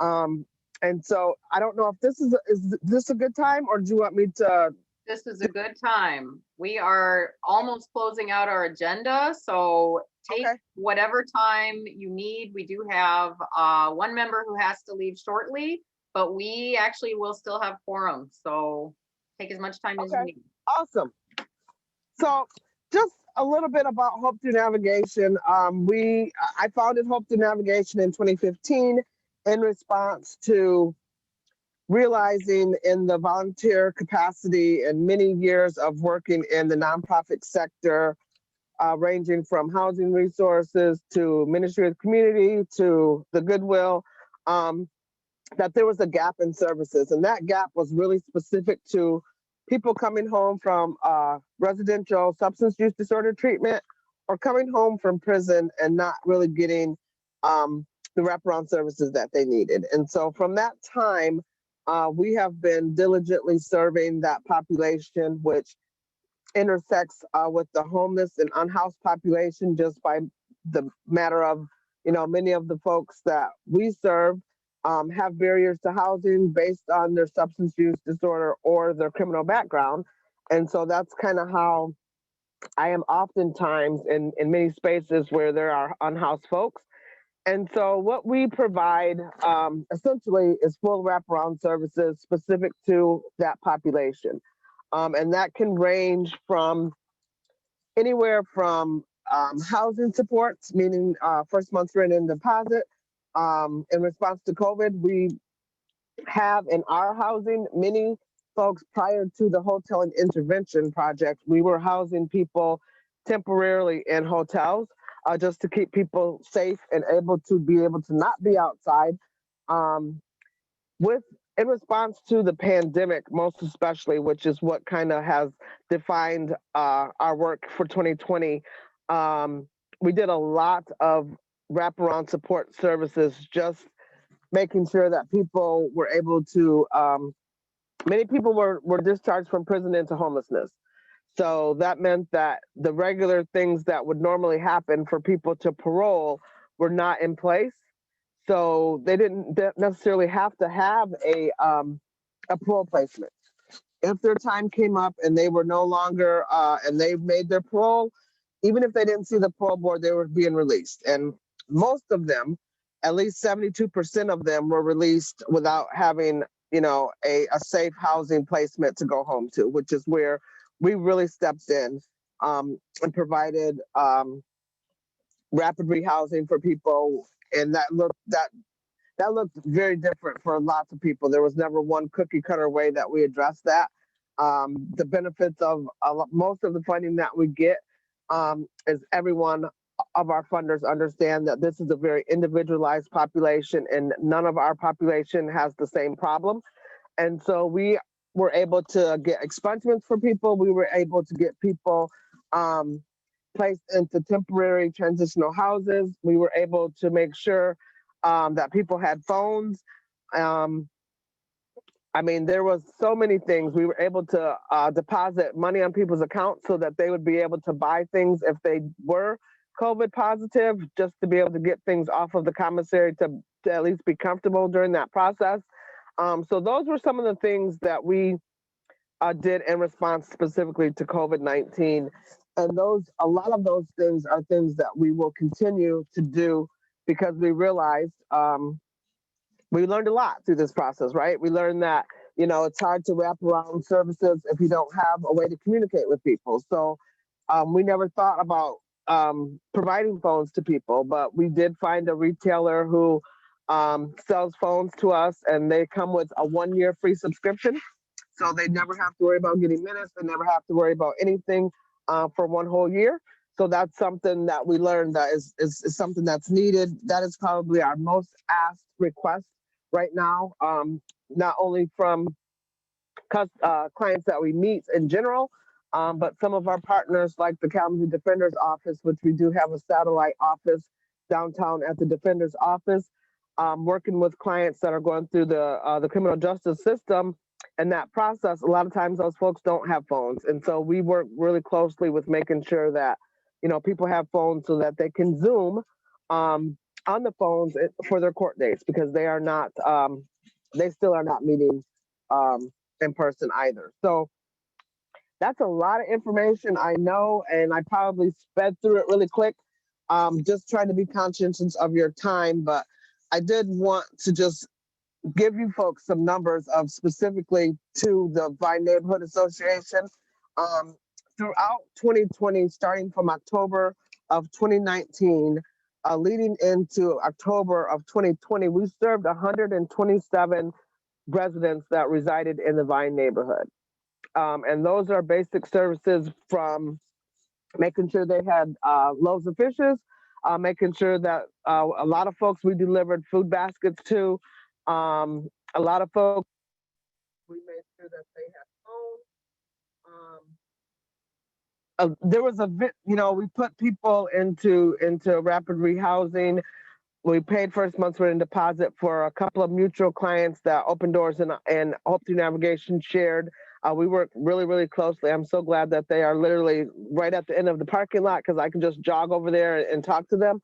And so I don't know if is this a good time, or do you want me to? This is a good time. We are almost closing out our agenda, so take whatever time you need. We do have one member who has to leave shortly, but we actually will still have quorum. So take as much time as you need. Awesome. So just a little bit about Hope to Navigation. I founded Hope to Navigation in 2015 in response to realizing in the volunteer capacity and many years of working in the nonprofit sector, ranging from housing resources to Ministry of the Community to the Goodwill, that there was a gap in services. And that gap was really specific to people coming home from residential substance use disorder treatment or coming home from prison and not really getting the wraparound services that they needed. And so from that time, we have been diligently serving that population, which intersects with the homeless and unhoused population just by the matter of, many of the folks that we serve have barriers to housing based on their substance use disorder or their criminal background. And so that's kind of how I am oftentimes in many spaces where there are unhoused folks. And so what we provide essentially is full wraparound services specific to that population. And that can range from anywhere from housing supports, meaning first month's rent and deposit. In response to COVID, we have in our housing many folks prior to the hotel and intervention project. We were housing people temporarily in hotels. Just to keep people safe and able to not be outside. In response to the pandemic, most especially, which is what kind of has defined our work for 2020, we did a lot of wraparound support services, just making sure that people were able to, many people were discharged from prison into homelessness. So that meant that the regular things that would normally happen for people to parole were not in place. So they didn't necessarily have to have a parole placement. If their time came up and they were no longer, and they made their parole, even if they didn't see the parole board, they were being released. And most of them, at least 72% of them, were released without having, a safe housing placement to go home to, which is where we really stepped in and provided rapid rehousing for people. And that looked very different for lots of people. There was never one cookie cutter way that we addressed that. The benefits of most of the funding that we get is everyone of our funders understand that this is a very individualized population and none of our population has the same problem. And so we were able to get expungements for people. We were able to get people placed into temporary transitional houses. We were able to make sure that people had phones. There was so many things. We were able to deposit money on people's accounts so that they would be able to buy things if they were COVID positive, just to be able to get things off of the commissary to at least be comfortable during that process. So those were some of the things that we did in response specifically to COVID-19. And a lot of those things are things that we will continue to do because we realized we learned a lot through this process, right? We learned that, it's hard to wrap around services if you don't have a way to communicate with people. So we never thought about providing phones to people, but we did find a retailer who sells phones to us, and they come with a 1-year free subscription. So they never have to worry about getting minutes. They never have to worry about anything for 1 whole year. So that's something that we learned that is something that's needed. That is probably our most asked request right now, not only from clients that we meet in general, but some of our partners like the Kalamazoo Defender's Office, which we do have a satellite office downtown at the Defender's Office, working with clients that are going through the criminal justice system. And that process, a lot of times those folks don't have phones. And so we work really closely with making sure that, people have phones so that they can Zoom on the phones for their court dates, because they are not, they still are not meeting in person either. So that's a lot of information, I know, and I probably sped through it really quick, just trying to be conscientious of your time. But I did want to just give you folks some numbers of specifically to the Vine Neighborhood Association. Throughout 2020, starting from October of 2019, leading into October of 2020, we served 127 residents that resided in the Vine neighborhood. And those are basic services from making sure they had loaves of fishes, making sure that a lot of folks we delivered food baskets to. A lot of folks, we made sure that they had phones. There was we put people into rapid rehousing. We paid first month's rent and deposit for a couple of mutual clients that Open Doors and Hope Through Navigation shared. We work really, really closely. I'm so glad that they are literally right at the end of the parking lot, because I can just jog over there and talk to them.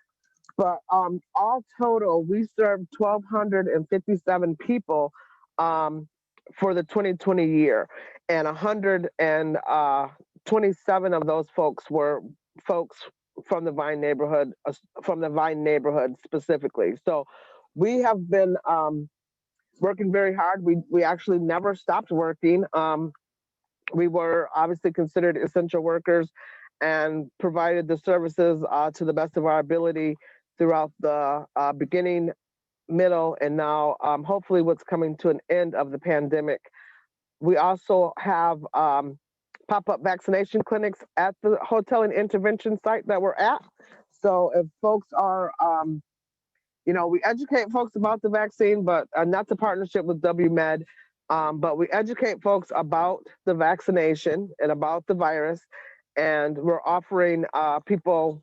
But all total, we served 1,257 people for the 2020 year, and 127 of those folks were folks from the Vine neighborhood, specifically. So we have been working very hard. We actually never stopped working. We were obviously considered essential workers and provided the services to the best of our ability throughout the beginning, middle, and now hopefully what's coming to an end of the pandemic. We also have pop-up vaccination clinics at the hotel and intervention site that we're at. So if folks are, we educate folks about the vaccine, but that's a partnership with WMed. But we educate folks about the vaccination and about the virus. And we're offering people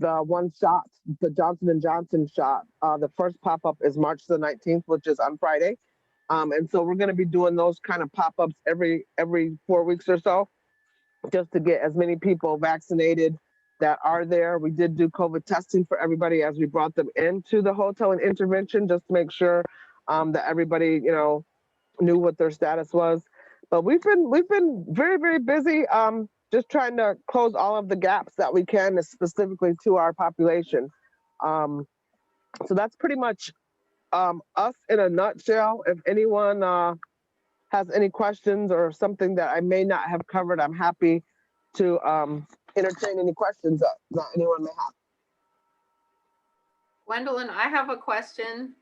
the one shot, the Johnson & Johnson shot. The first pop-up is March the 19th, which is on Friday. And so we're going to be doing those kind of pop-ups every 4 weeks or so, just to get as many people vaccinated that are there. We did do COVID testing for everybody as we brought them into the hotel and intervention, just to make sure that everybody, knew what their status was. But we've been very, very busy, just trying to close all of the gaps that we can, specifically to our population. So that's pretty much us in a nutshell. If anyone has any questions or something that I may not have covered, I'm happy to entertain any questions that anyone may have. Gwendolyn, I have a question.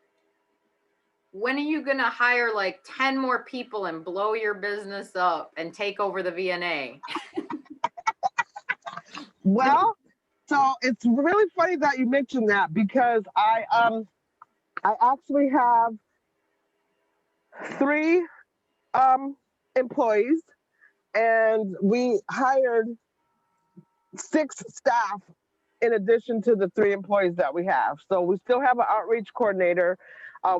When are you gonna hire like 10 more people and blow your business up and take over the VNA? Well, so it's really funny that you mentioned that because I actually have 3 employees, and we hired 6 staff in addition to the 3 employees that we have. So we still have an outreach coordinator,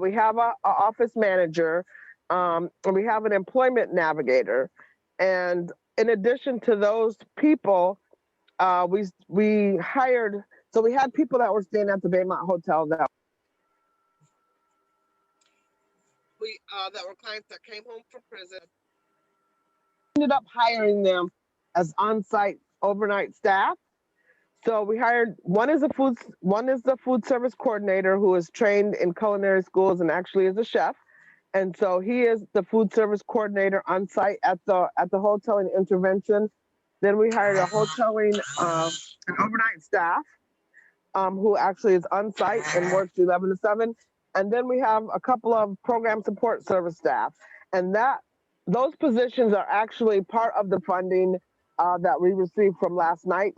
we have a office manager, and we have an employment navigator. And in addition to those people, we hired, so we had people that were staying at the Baymont Hotel that were clients that came home from prison. Ended up hiring them as on-site overnight staff. So we hired, one is the food service coordinator who is trained in culinary schools and actually is a chef. And so he is the food service coordinator on site at the hoteling intervention. Then we hired a hoteling, an overnight staff who actually is on site and works 11 to 7. And then we have a couple of program support service staff. And those positions are actually part of the funding that we received from last night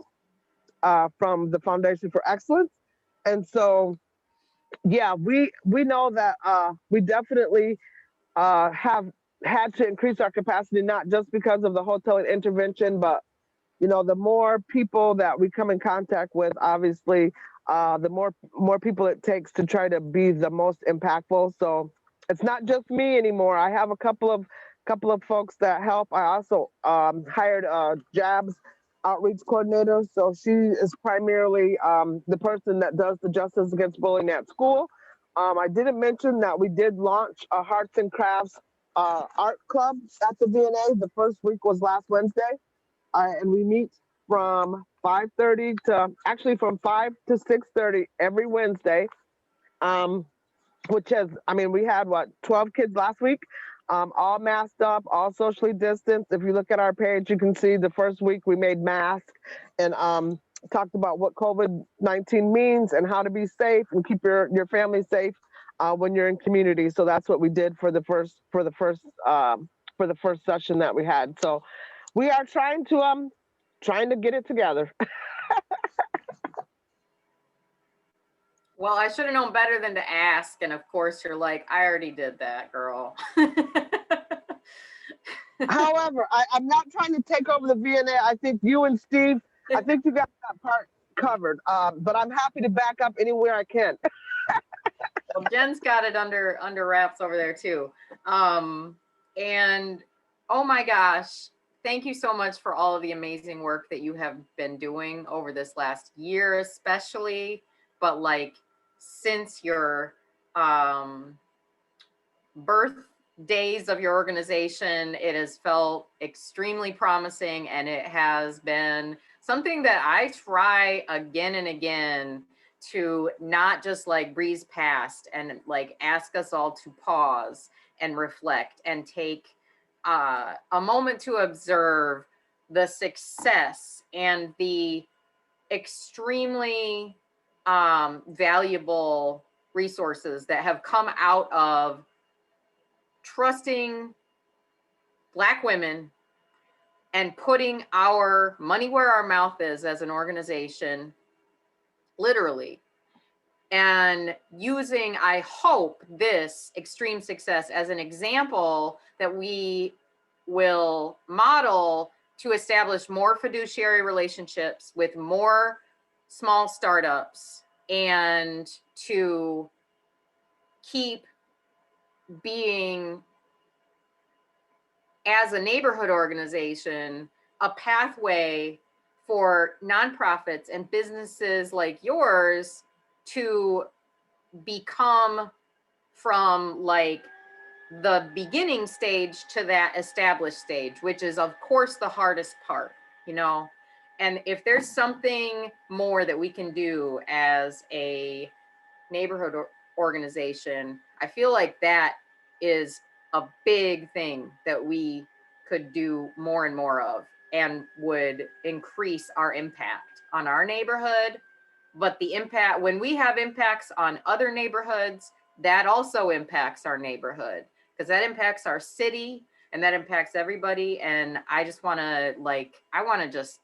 from the Foundation for Excellence. And so, yeah, we know that we definitely have had to increase our capacity, not just because of the hoteling intervention, but you know, the more people that we come in contact with, obviously, the more people it takes to try to be the most impactful. So it's not just me anymore. I have a couple of folks that help. I also hired a JABS outreach coordinator. So she is primarily the person that does the Justice Against Bullying at school. I didn't mention that we did launch a Arts and Crafts art club at the VNA. The first week was last Wednesday. And we meet from 5:30 to actually from 5 to 6:30 every Wednesday, which has, I mean, we had 12 kids last week, all masked up, all socially distanced. If you look at our page, you can see the first week we made masks and talked about what COVID-19 means and how to be safe and keep your family safe when you're in community. So that's what we did for the first session that we had. So we are trying to get it together. Well, I should have known better than to ask. And of course you're like, I already did that, girl. However, I'm not trying to take over the VNA. I think you and Steve, I think you got that part covered. But I'm happy to back up anywhere I can. Well, Jen's got it under wraps over there too. And oh my gosh, thank you so much for all of the amazing work that you have been doing over this last year, especially, but like since your birth days of your organization, it has felt extremely promising, and it has been something that I try again and again to not just like breeze past and like ask us all to pause and reflect and take a moment to observe the success and the extremely valuable resources that have come out of trusting Black women and putting our money where our mouth is as an organization, literally, and using, I hope, this extreme success as an example that we will model to establish more fiduciary relationships with more small startups and to keep being, as a neighborhood organization, a pathway for nonprofits and businesses like yours to become from like the beginning stage to that established stage, which is of course the hardest part, you know, And if there's something more that we can do as a neighborhood organization, I feel like that is a big thing that we could do more and more of, and would increase our impact on our neighborhood. But the impact, when we have impacts on other neighborhoods, that also impacts our neighborhood, because that impacts our city and that impacts everybody. And I just want to I want to just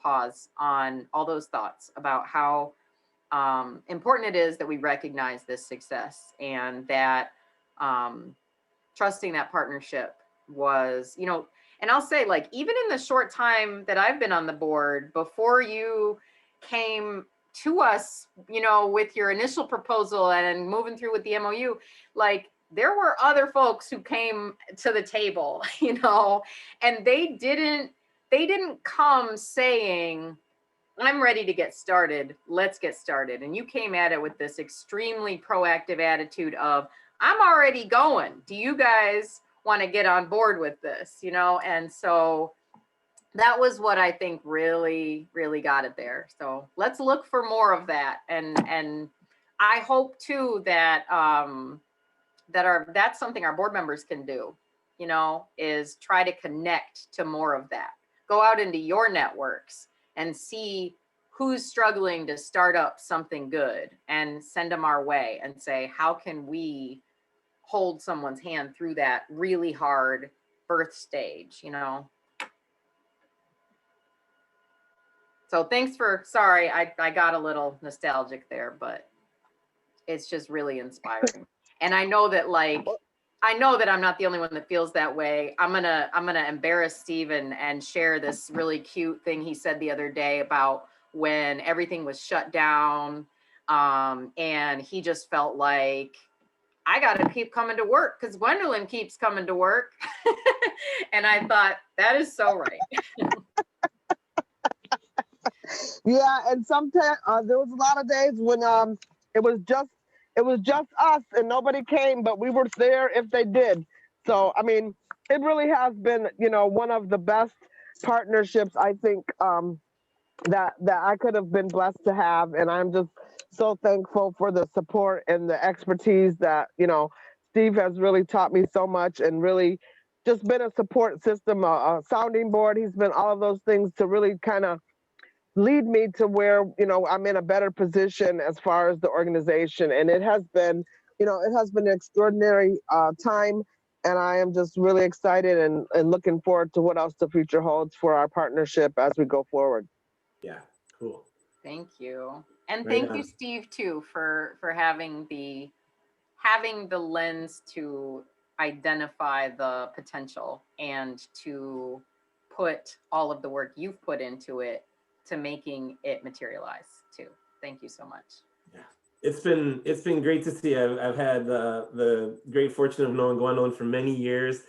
pause on all those thoughts about how important it is that we recognize this success, and that trusting that partnership was, and I'll say, even in the short time that I've been on the board, before you came to us, with your initial proposal and moving through with the MOU, there were other folks who came to the table, and they didn't come saying, I'm ready to get started. Let's get started. And you came at it with this extremely proactive attitude of, I'm already going. Do you guys want to get on board with this? And so that was what I think really, really got it there. So let's look for more of that. And I hope too that that's something our board members can do, is try to connect to more of that. Go out into your networks and see who's struggling to start up something good, and send them our way and say, how can we hold someone's hand through that really hard birth stage, So thanks sorry, I got a little nostalgic there, but it's just really inspiring. And I know that I'm not the only one that feels that way. I'm gonna embarrass Steve and share this really cute thing he said the other day about when everything was shut down, and he just felt like, I gotta keep coming to work because Gwendolyn keeps coming to work. And I thought, that is so right. Yeah, and sometimes there was a lot of days when it was just us and nobody came, but we were there if they did. So I mean, it really has been, one of the best partnerships I think that I could have been blessed to have, and I'm just so thankful for the support and the expertise that Steve has really taught me so much, and really just been a support system, a sounding board. He's been all of those things to really kind of lead me to where I'm in a better position as far as the organization. And it has been an extraordinary time, and I am just really excited and looking forward to what else the future holds for our partnership as we go forward. Yeah, cool. Thank you. And Right thank you, on. Steve, too, for having the lens to identify the potential and to put all of the work you've put into it to making it materialize too. Thank you so much. Yeah, it's been great to see. I've had the great fortune of knowing Gwendolyn for many years,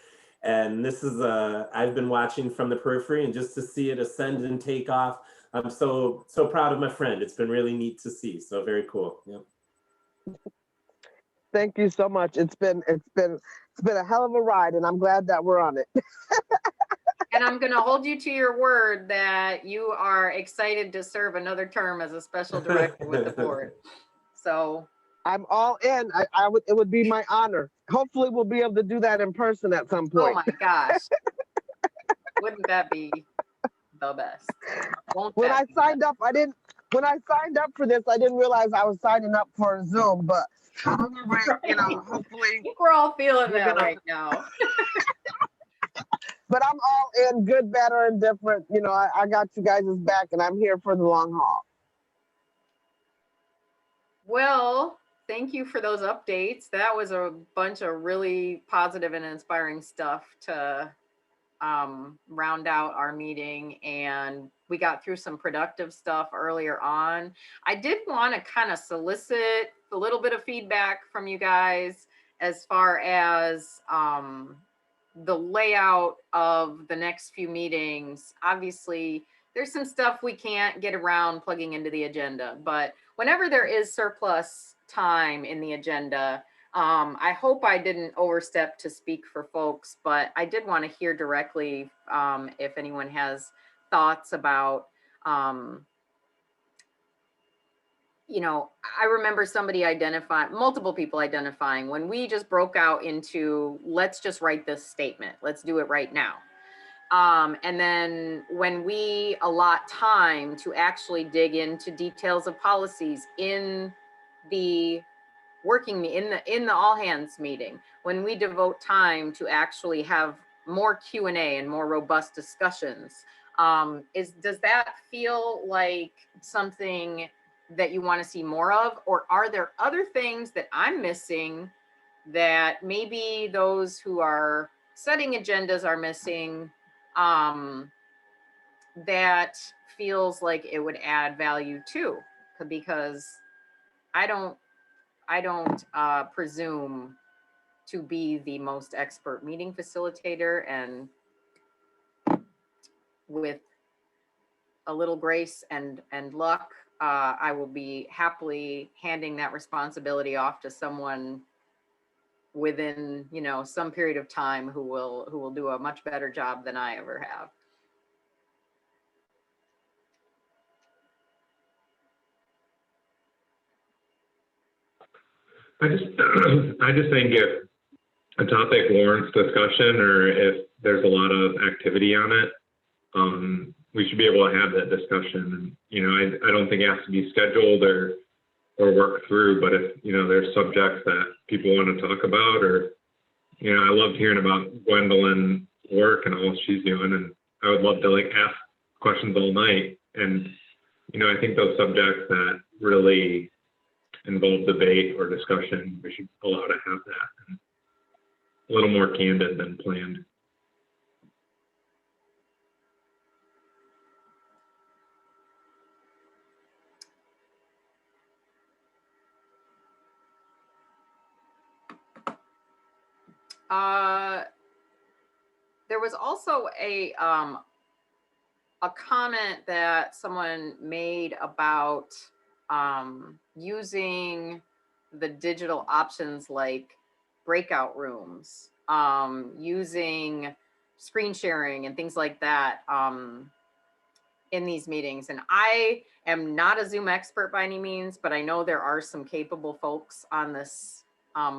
and this is I've been watching from the periphery, and just to see it ascend and take off, I'm so proud of my friend. It's been really neat to see. So very cool. Yep. Thank you so much. It's been a hell of a ride, and I'm glad that we're on it. And I'm going to hold you to your word that you are excited to serve another term as a special director with the board. So I'm all in. It would be my honor. Hopefully we'll be able to do that in person at some point. oh my gosh. Wouldn't that be the best? When I signed up for this, I didn't realize I was signing up for Zoom, but hopefully. I think we're all feeling that right now. But I'm all in, good, better, and different. I got you guys' back, and I'm here for the long haul. Well, thank you for those updates. That was a bunch of really positive and inspiring stuff to round out our meeting, and we got through some productive stuff earlier on. I did want to kind of solicit a little bit of feedback from you guys as far as the layout of the next few meetings. Obviously, there's some stuff we can't get around plugging into the agenda, but whenever there is surplus time in the agenda, I hope I didn't overstep to speak for folks, but I did want to hear directly if anyone has thoughts about You know, I remember multiple people identifying when we just broke out into, let's just write this statement. Let's do it right now. And then when we allot time to actually dig into details of policies in the in the all hands meeting, when we devote time to actually have more Q&A and more robust discussions, does that feel like something that you want to see more of, or are there other things that I'm missing that maybe those who are setting agendas are missing, that feels like it would add value too? Because I don't presume to be the most expert meeting facilitator, and with a little grace and luck, I will be happily handing that responsibility off to someone within, you know, some period of time who will do a much better job than I ever have. I just think if a topic warrants discussion, or if there's a lot of activity on it, we should be able to have that discussion. And, you know, I don't think it has to be scheduled or worked through, but if, you know, there's subjects that people want to talk about, or, you know, I loved hearing about Gwendolyn's work and all she's doing, and I would love to like ask questions all night. And, you know, I think those subjects that really involve debate or discussion, we should allow to have that, and a little more candid than planned. There was also a comment that someone made about using the digital options like breakout rooms, using screen sharing and things like that in these meetings. And I am not a Zoom expert by any means, but I know there are some capable folks on this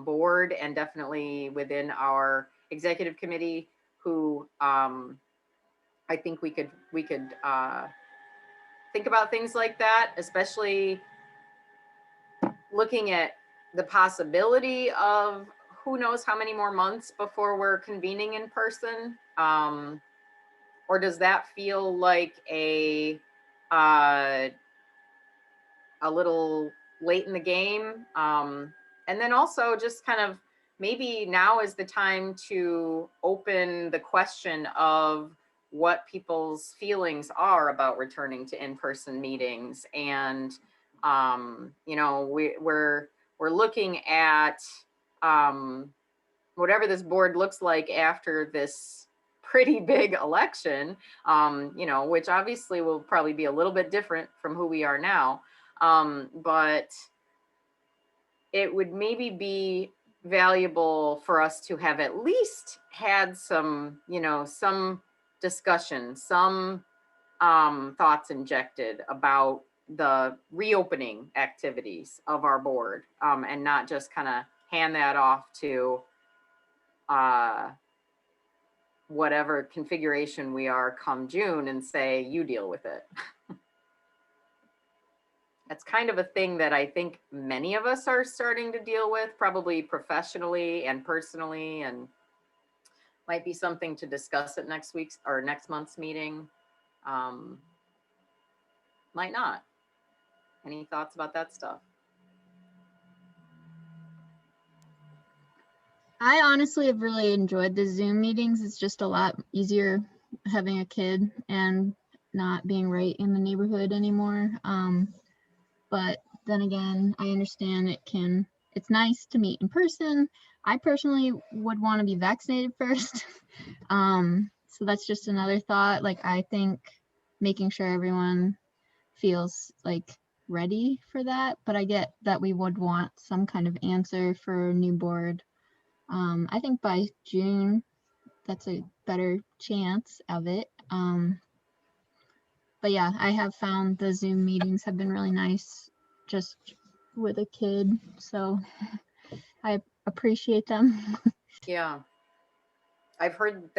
board, and definitely within our executive committee, who I think we could think about things like that, especially looking at the possibility of who knows how many more months before we're convening in person. Or does that feel like a little late in the game? And then also just kind of maybe now is the time to open the question of what people's feelings are about returning to in-person meetings. And, you know, we're looking at whatever this board looks like after this pretty big election, you know, which obviously will probably be a little bit different from who we are now. But it would maybe be valuable for us to have at least had some, you know, some discussion, some thoughts injected about the reopening activities of our board, and not just kind of hand that off to whatever configuration we are come June and say, you deal with it. That's kind of a thing that I think many of us are starting to deal with, probably professionally and personally, and might be something to discuss at next week's or next month's meeting. Might not. Any thoughts about that stuff? I honestly have really enjoyed the Zoom meetings. It's just a lot easier having a kid and not being right in the neighborhood anymore. But then again, I understand it's nice to meet in person. I personally would want to be vaccinated first. So that's just another thought. Like, I think making sure everyone feels like ready for that, but I get that we would want some kind of answer for a new board. I think by June, that's a better chance of it. But But yeah, I have found the Zoom meetings have been really nice just with a kid. So I appreciate them. Yeah. I've heard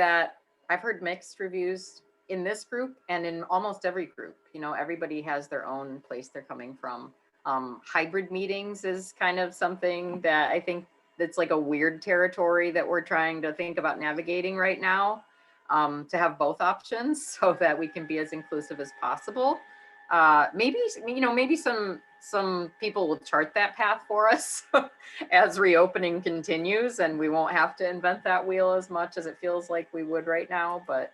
mixed reviews in this group and in almost every group. You know, everybody has their own place they're coming from. Hybrid meetings is kind of something that I think that's like a weird territory that we're trying to think about navigating right now, to have both options so that we can be as inclusive as possible. Maybe, you know, maybe some people will chart that path for us as reopening continues, and we won't have to invent that wheel as much as it feels like we would right now, but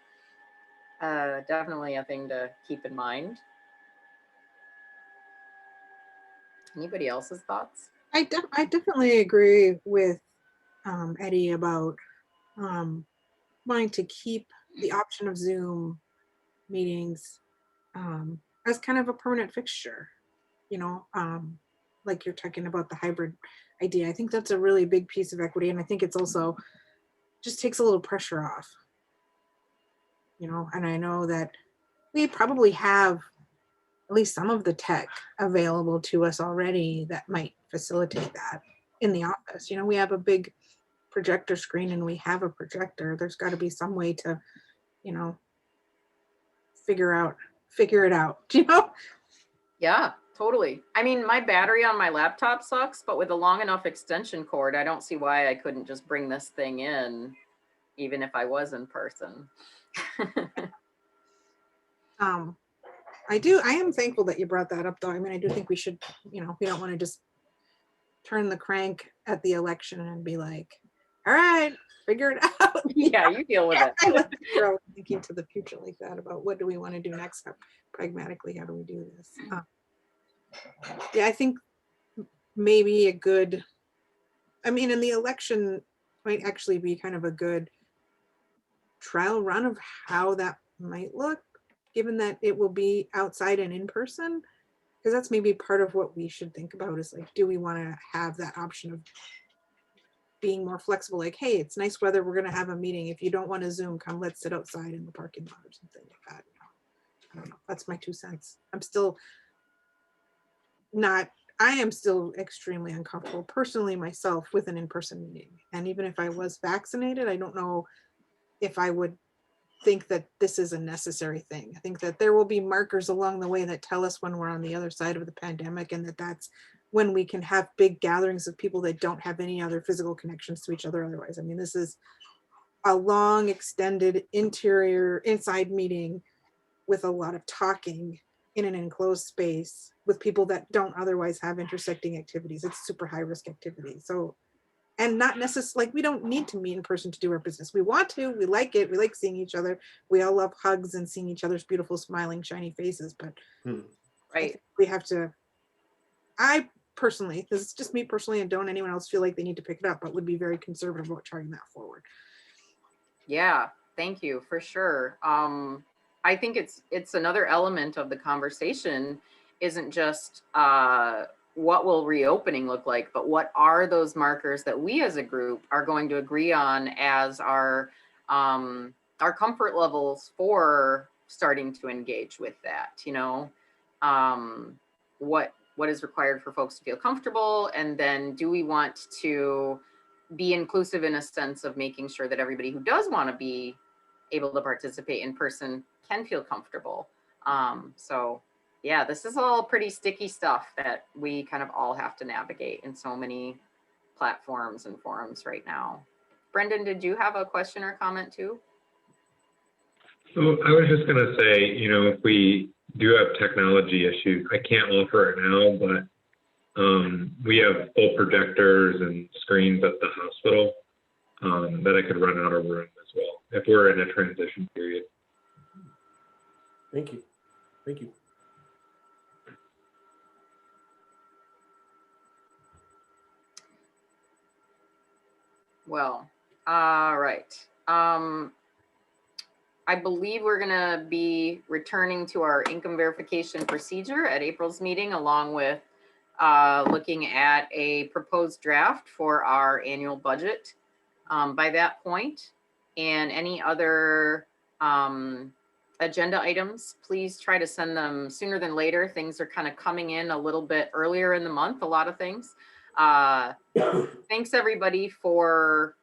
definitely a thing to keep in mind. Anybody else's thoughts? I definitely agree with Eddie about wanting to keep the option of Zoom meetings as kind of a permanent fixture, you know, like you're talking about the hybrid idea. I think that's a really big piece of equity. And I think it's also just takes a little pressure off, you know, and I know that we probably have at least some of the tech available to us already that might facilitate that in the office. You know, we have a big projector screen and we have a projector. There's got to be some way to, you know, figure it out, you know? Yeah, totally. I mean, my battery on my laptop sucks, but with a long enough extension cord, I don't see why I couldn't just bring this thing in, even if I was in person. I am thankful that you brought that up, though. I mean, I do think we should, you know, we don't want to just turn the crank at the election and be like, all right, figure it out. Yeah, you deal with it. I like to throw thinking to the future like that about what do we want to do next? How, pragmatically, how do we do this? Yeah, I think maybe a good, I mean, and the election might actually be kind of a good trial run of how that might look, given that it will be outside and in person, because that's maybe part of what we should think about is like, do we want to have that option of being more flexible? Like, hey, it's nice weather, we're going to have a meeting. If you don't want to Zoom, come, let's sit outside in the parking lot or something like that. I don't know. That's my 2 cents. I am still extremely uncomfortable personally myself with an in-person meeting. And even if I was vaccinated, I don't know if I would think that this is a necessary thing. I think that there will be markers along the way that tell us when we're on the other side of the pandemic, and that's when we can have big gatherings of people that don't have any other physical connections to each other otherwise. I mean, this is a long, extended inside meeting with a lot of talking in an enclosed space with people that don't otherwise have intersecting activities. It's super high risk activity. So, and not necessarily, like, we don't need to meet in person to do our business. We want to, we like it. We like seeing each other. We all love hugs and seeing each other's beautiful, smiling, shiny faces. But right, we have to, I personally, this is just me personally, and don't anyone else feel like they need to pick it up, but would be very conservative about charting that forward. Yeah, thank you for sure. I think it's another element of the conversation isn't just what will reopening look like, but what are those markers that we as a group are going to agree on as our comfort levels for starting to engage with that, you know? What is required for folks to feel comfortable, and then do we want to be inclusive in a sense of making sure that everybody who does want to be able to participate in person can feel comfortable. So yeah, this is all pretty sticky stuff that we kind of all have to navigate in so many platforms and forums right now. Brendan, did you have a question or comment too? So I was just gonna say, you know, if we do have technology issues, I can't offer it now, but we have full projectors and screens at the hospital that I could run out of room as well if we're in a transition period. Thank you. Thank you. Well, all right. I believe we're gonna be returning to our income verification procedure at April's meeting, along with looking at a proposed draft for our annual budget by that point, and any other agenda items, please try to send them sooner than later. Things are kind of coming in a little bit earlier in the month, a lot of things. Thanks everybody for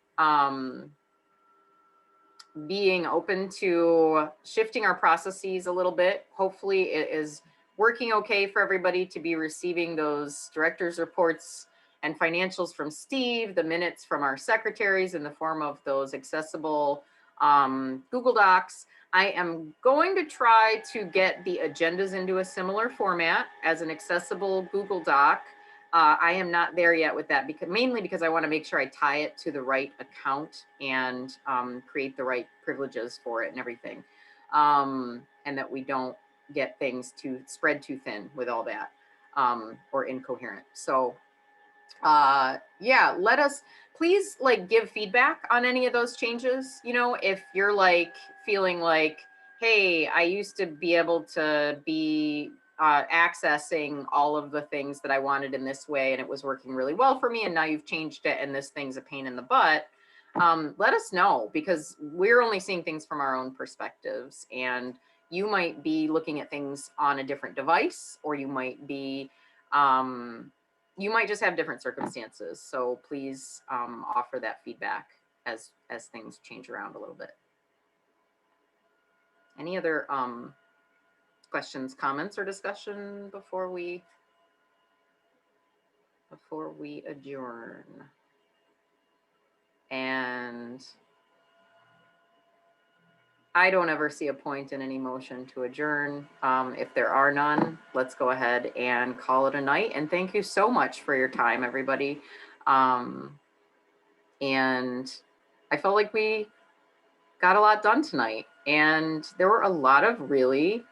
being open to shifting our processes a little bit. Hopefully it is working okay for everybody to be receiving those director's reports and financials from Steve, the minutes from our secretaries in the form of those accessible Google Docs. I am going to try to get the agendas into a similar format as an accessible Google Doc. I am not there yet with that, mainly because I want to make sure I tie it to the right account and create the right privileges for it and everything. And that we don't get things to spread too thin with all that or incoherent. So yeah, let us please like give feedback on any of those changes. You know, if you're like feeling like, hey, I used to be able to be accessing all of the things that I wanted in this way and it was working really well for me, and now you've changed it and this thing's a pain in the butt, let us know, because we're only seeing things from our own perspectives, and you might be looking at things on a different device, or you might be you might just have different circumstances. So please offer that feedback as things change around a little bit. Any other questions, comments, or discussion before we adjourn? And I don't ever see a point in any motion to adjourn. If there are none, let's go ahead and call it a night. And thank you so much for your time, everybody. And I felt like we got a lot done tonight. And there were a lot of really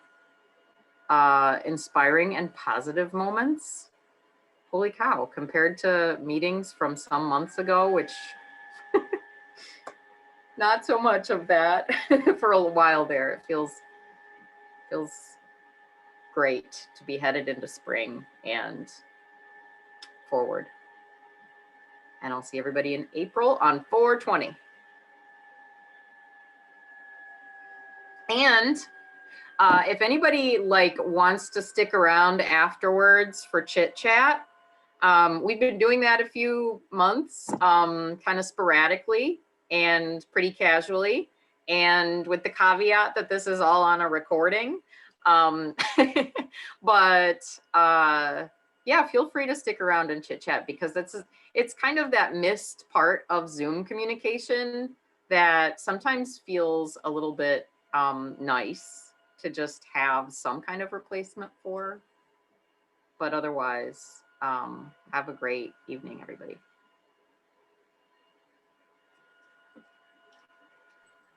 inspiring and positive moments. Holy cow, compared to meetings from some months ago, which not so much of that for a while there. It feels great to be headed into spring and forward. And I'll see everybody in April on 4/20. And if anybody like wants to stick around afterwards for chit chat, we've been doing that a few months, kind of sporadically and pretty casually, and with the caveat that this is all on a recording. But yeah, feel free to stick around and chit chat, because it's kind of that missed part of Zoom communication that sometimes feels a little bit nice to just have some kind of replacement for. But otherwise, have a great evening, everybody.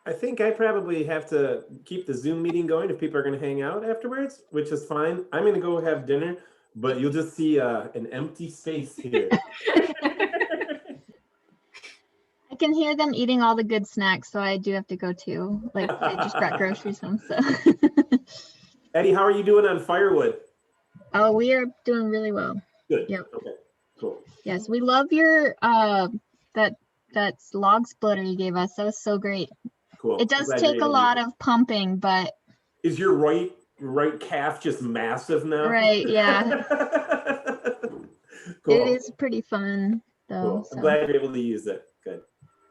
I think I probably have to keep the Zoom meeting going if people are going to hang out afterwards, which is fine. I'm going to go have dinner, but you'll just see an empty space here. I can hear them eating all the good snacks, so I do have to go too. Like they just brought groceries home, so. Eddie, how are you doing on firewood? Oh, we are doing really well. Good. Yep. Okay. Cool. Yes, we love your that log splitter you gave us. That was so great. Cool. It does take a lot of pumping, but is your right calf just massive now? Right, yeah. Cool. It is pretty fun though. Cool. So. I'm glad you're able to use it. Good.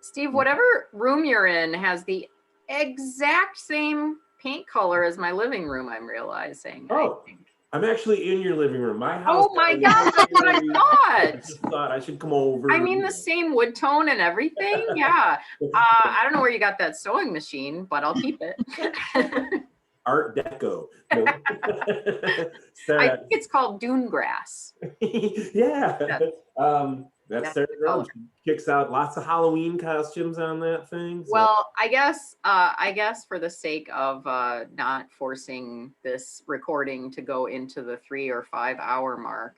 Steve, whatever room you're in has the exact same paint color as my living room, I'm realizing. Oh, I'm actually in your living room. My house. Oh my God, that's what I thought. I just thought I should come over. I mean, the same wood tone and everything. Yeah. I don't know where you got that sewing machine, but I'll keep it. Art Deco. No. I think it's called Dune Grass. Yeah. That's Sarah Grunge. Kicks out lots of Halloween costumes on that thing. So. Well, I guess for the sake of not forcing this recording to go into the 3 or 5 hour mark,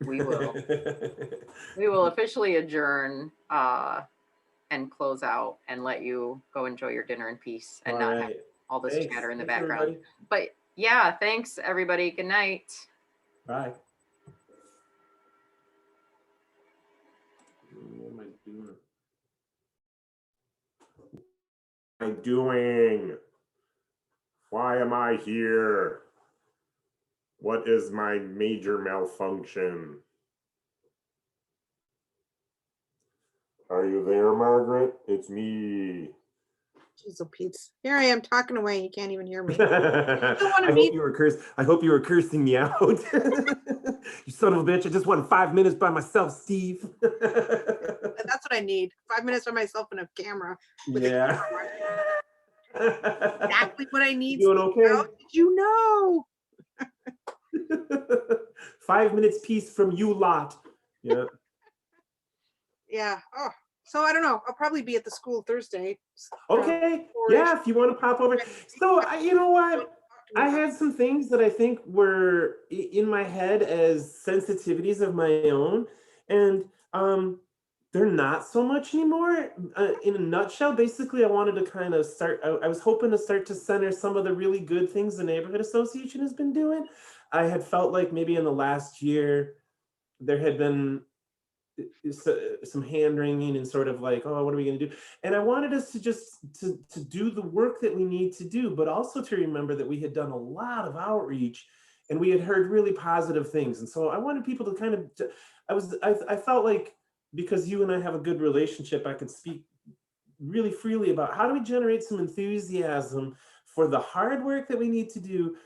we will officially adjourn and close out and let you go enjoy your dinner in peace and not have all this chatter in the background. Everybody. But yeah, thanks everybody. Good night. Bye. What am I doing? Why am I here? What is my major malfunction? Are you there, Margaret? It's me. Jeez, oh, Pete's. Here I am talking away. You can't even hear me. I hope you were cursing me out. You son of a bitch. I just wanted 5 minutes by myself, Steve. That's what I need. 5 minutes by myself and a camera. With a Yeah. exactly what I need. You doing okay? How did you know? 5 minutes peace from you lot. Yeah. Yeah. Oh, so I don't know. I'll probably be at the school Thursday. Okay. Yeah, if you want to pop over. So, you know what? I had some things that I think were in my head as sensitivities of my own, and they're not so much anymore. In a nutshell, basically, I wanted to kind of start. I was hoping to start to center some of the really good things the neighborhood association has been doing. I had felt like maybe in the last year there had been some hand wringing and sort of like, oh, what are we going to do? And I wanted us to just to do the work that we need to do, but also to remember that we had done a lot of outreach and we had heard really positive things. And so I wanted people to kind of, I felt like because you and I have a good relationship, I could speak really freely about how do we generate some enthusiasm for the hard work that we need to do,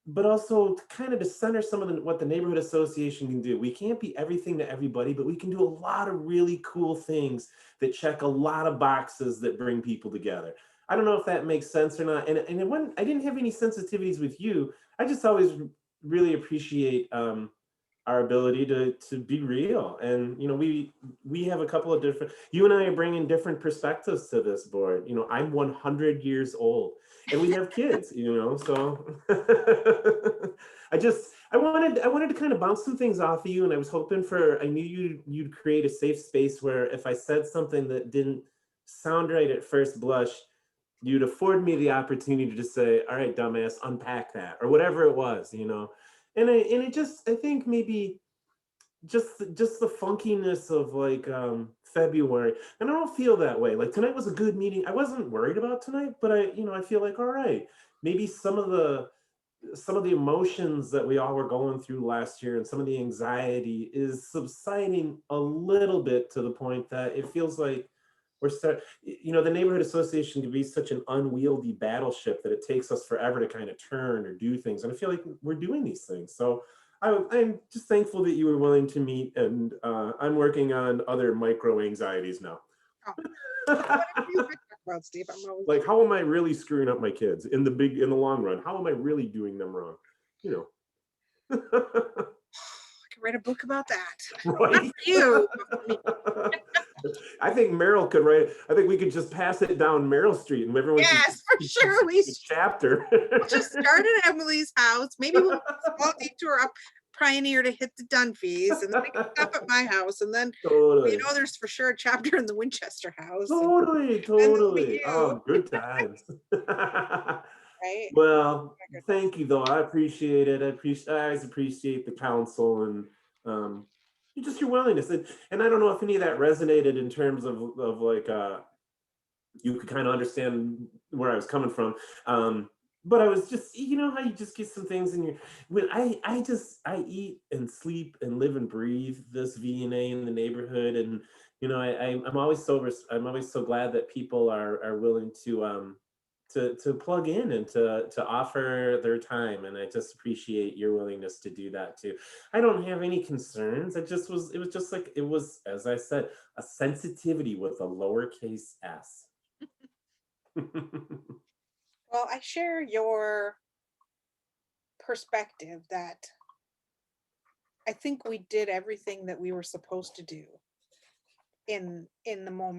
but also to kind of to center some of what the neighborhood association can do. We can't be everything to everybody, but we can do a lot of really cool things that check a lot of boxes that bring people together. I don't know if that makes sense or not. And I didn't have any sensitivities with you. I just always really appreciate our ability to be real. And, you know, we have a couple of different, you and I are bringing different perspectives to this board. You know, I'm 100 years old and we have kids, you know, so I wanted to kind of bounce some things off of you. And I was hoping I knew you'd create a safe space where if I said something that didn't sound right at first blush, you'd afford me the opportunity to say, all right, dumbass, unpack that, or whatever it was, you know. And I think maybe just the funkiness of like February, and I don't feel that way. Like tonight was a good meeting. I wasn't worried about tonight, but I feel like all right, maybe some of the emotions that we all were going through last year and some of the anxiety is subsiding a little bit to the point that it feels like the neighborhood association can be such an unwieldy battleship that it takes us forever to kind of turn or do things. And I feel like we're doing these things. So I'm just thankful that you were willing to meet, and I'm working on other micro anxieties now. About, Steve, like, how am I really screwing up my kids in the long run? How am I really doing them wrong? You know. I could write a book about that. Right. You. I think Meryl could write. I think we could just pass it down Meryl Street, and everyone. Yes, for sure. We chapter. We'll just start at Emily's house. Maybe we'll small detour up Pioneer to hit the Dunphys, and then we can stop at my house, and then totally. There's for sure a chapter in the Winchester house. Totally. Oh, good times. Right. Well, thank you though. I appreciate it. I always appreciate the counsel and your willingness. And I don't know if any of that resonated in terms of like you could kind of understand where I was coming from. But I was just, you know how you just get some things in your, when I eat and sleep and live and breathe this V&A in the neighborhood. And, you know, I'm always so glad that people are willing to plug in and to offer their time. And I just appreciate your willingness to do that too. I don't have any concerns. It was just like, it was, as I said, a sensitivity with a lowercase s. Well, I share your perspective that I think we did everything that we were supposed to do in the moment.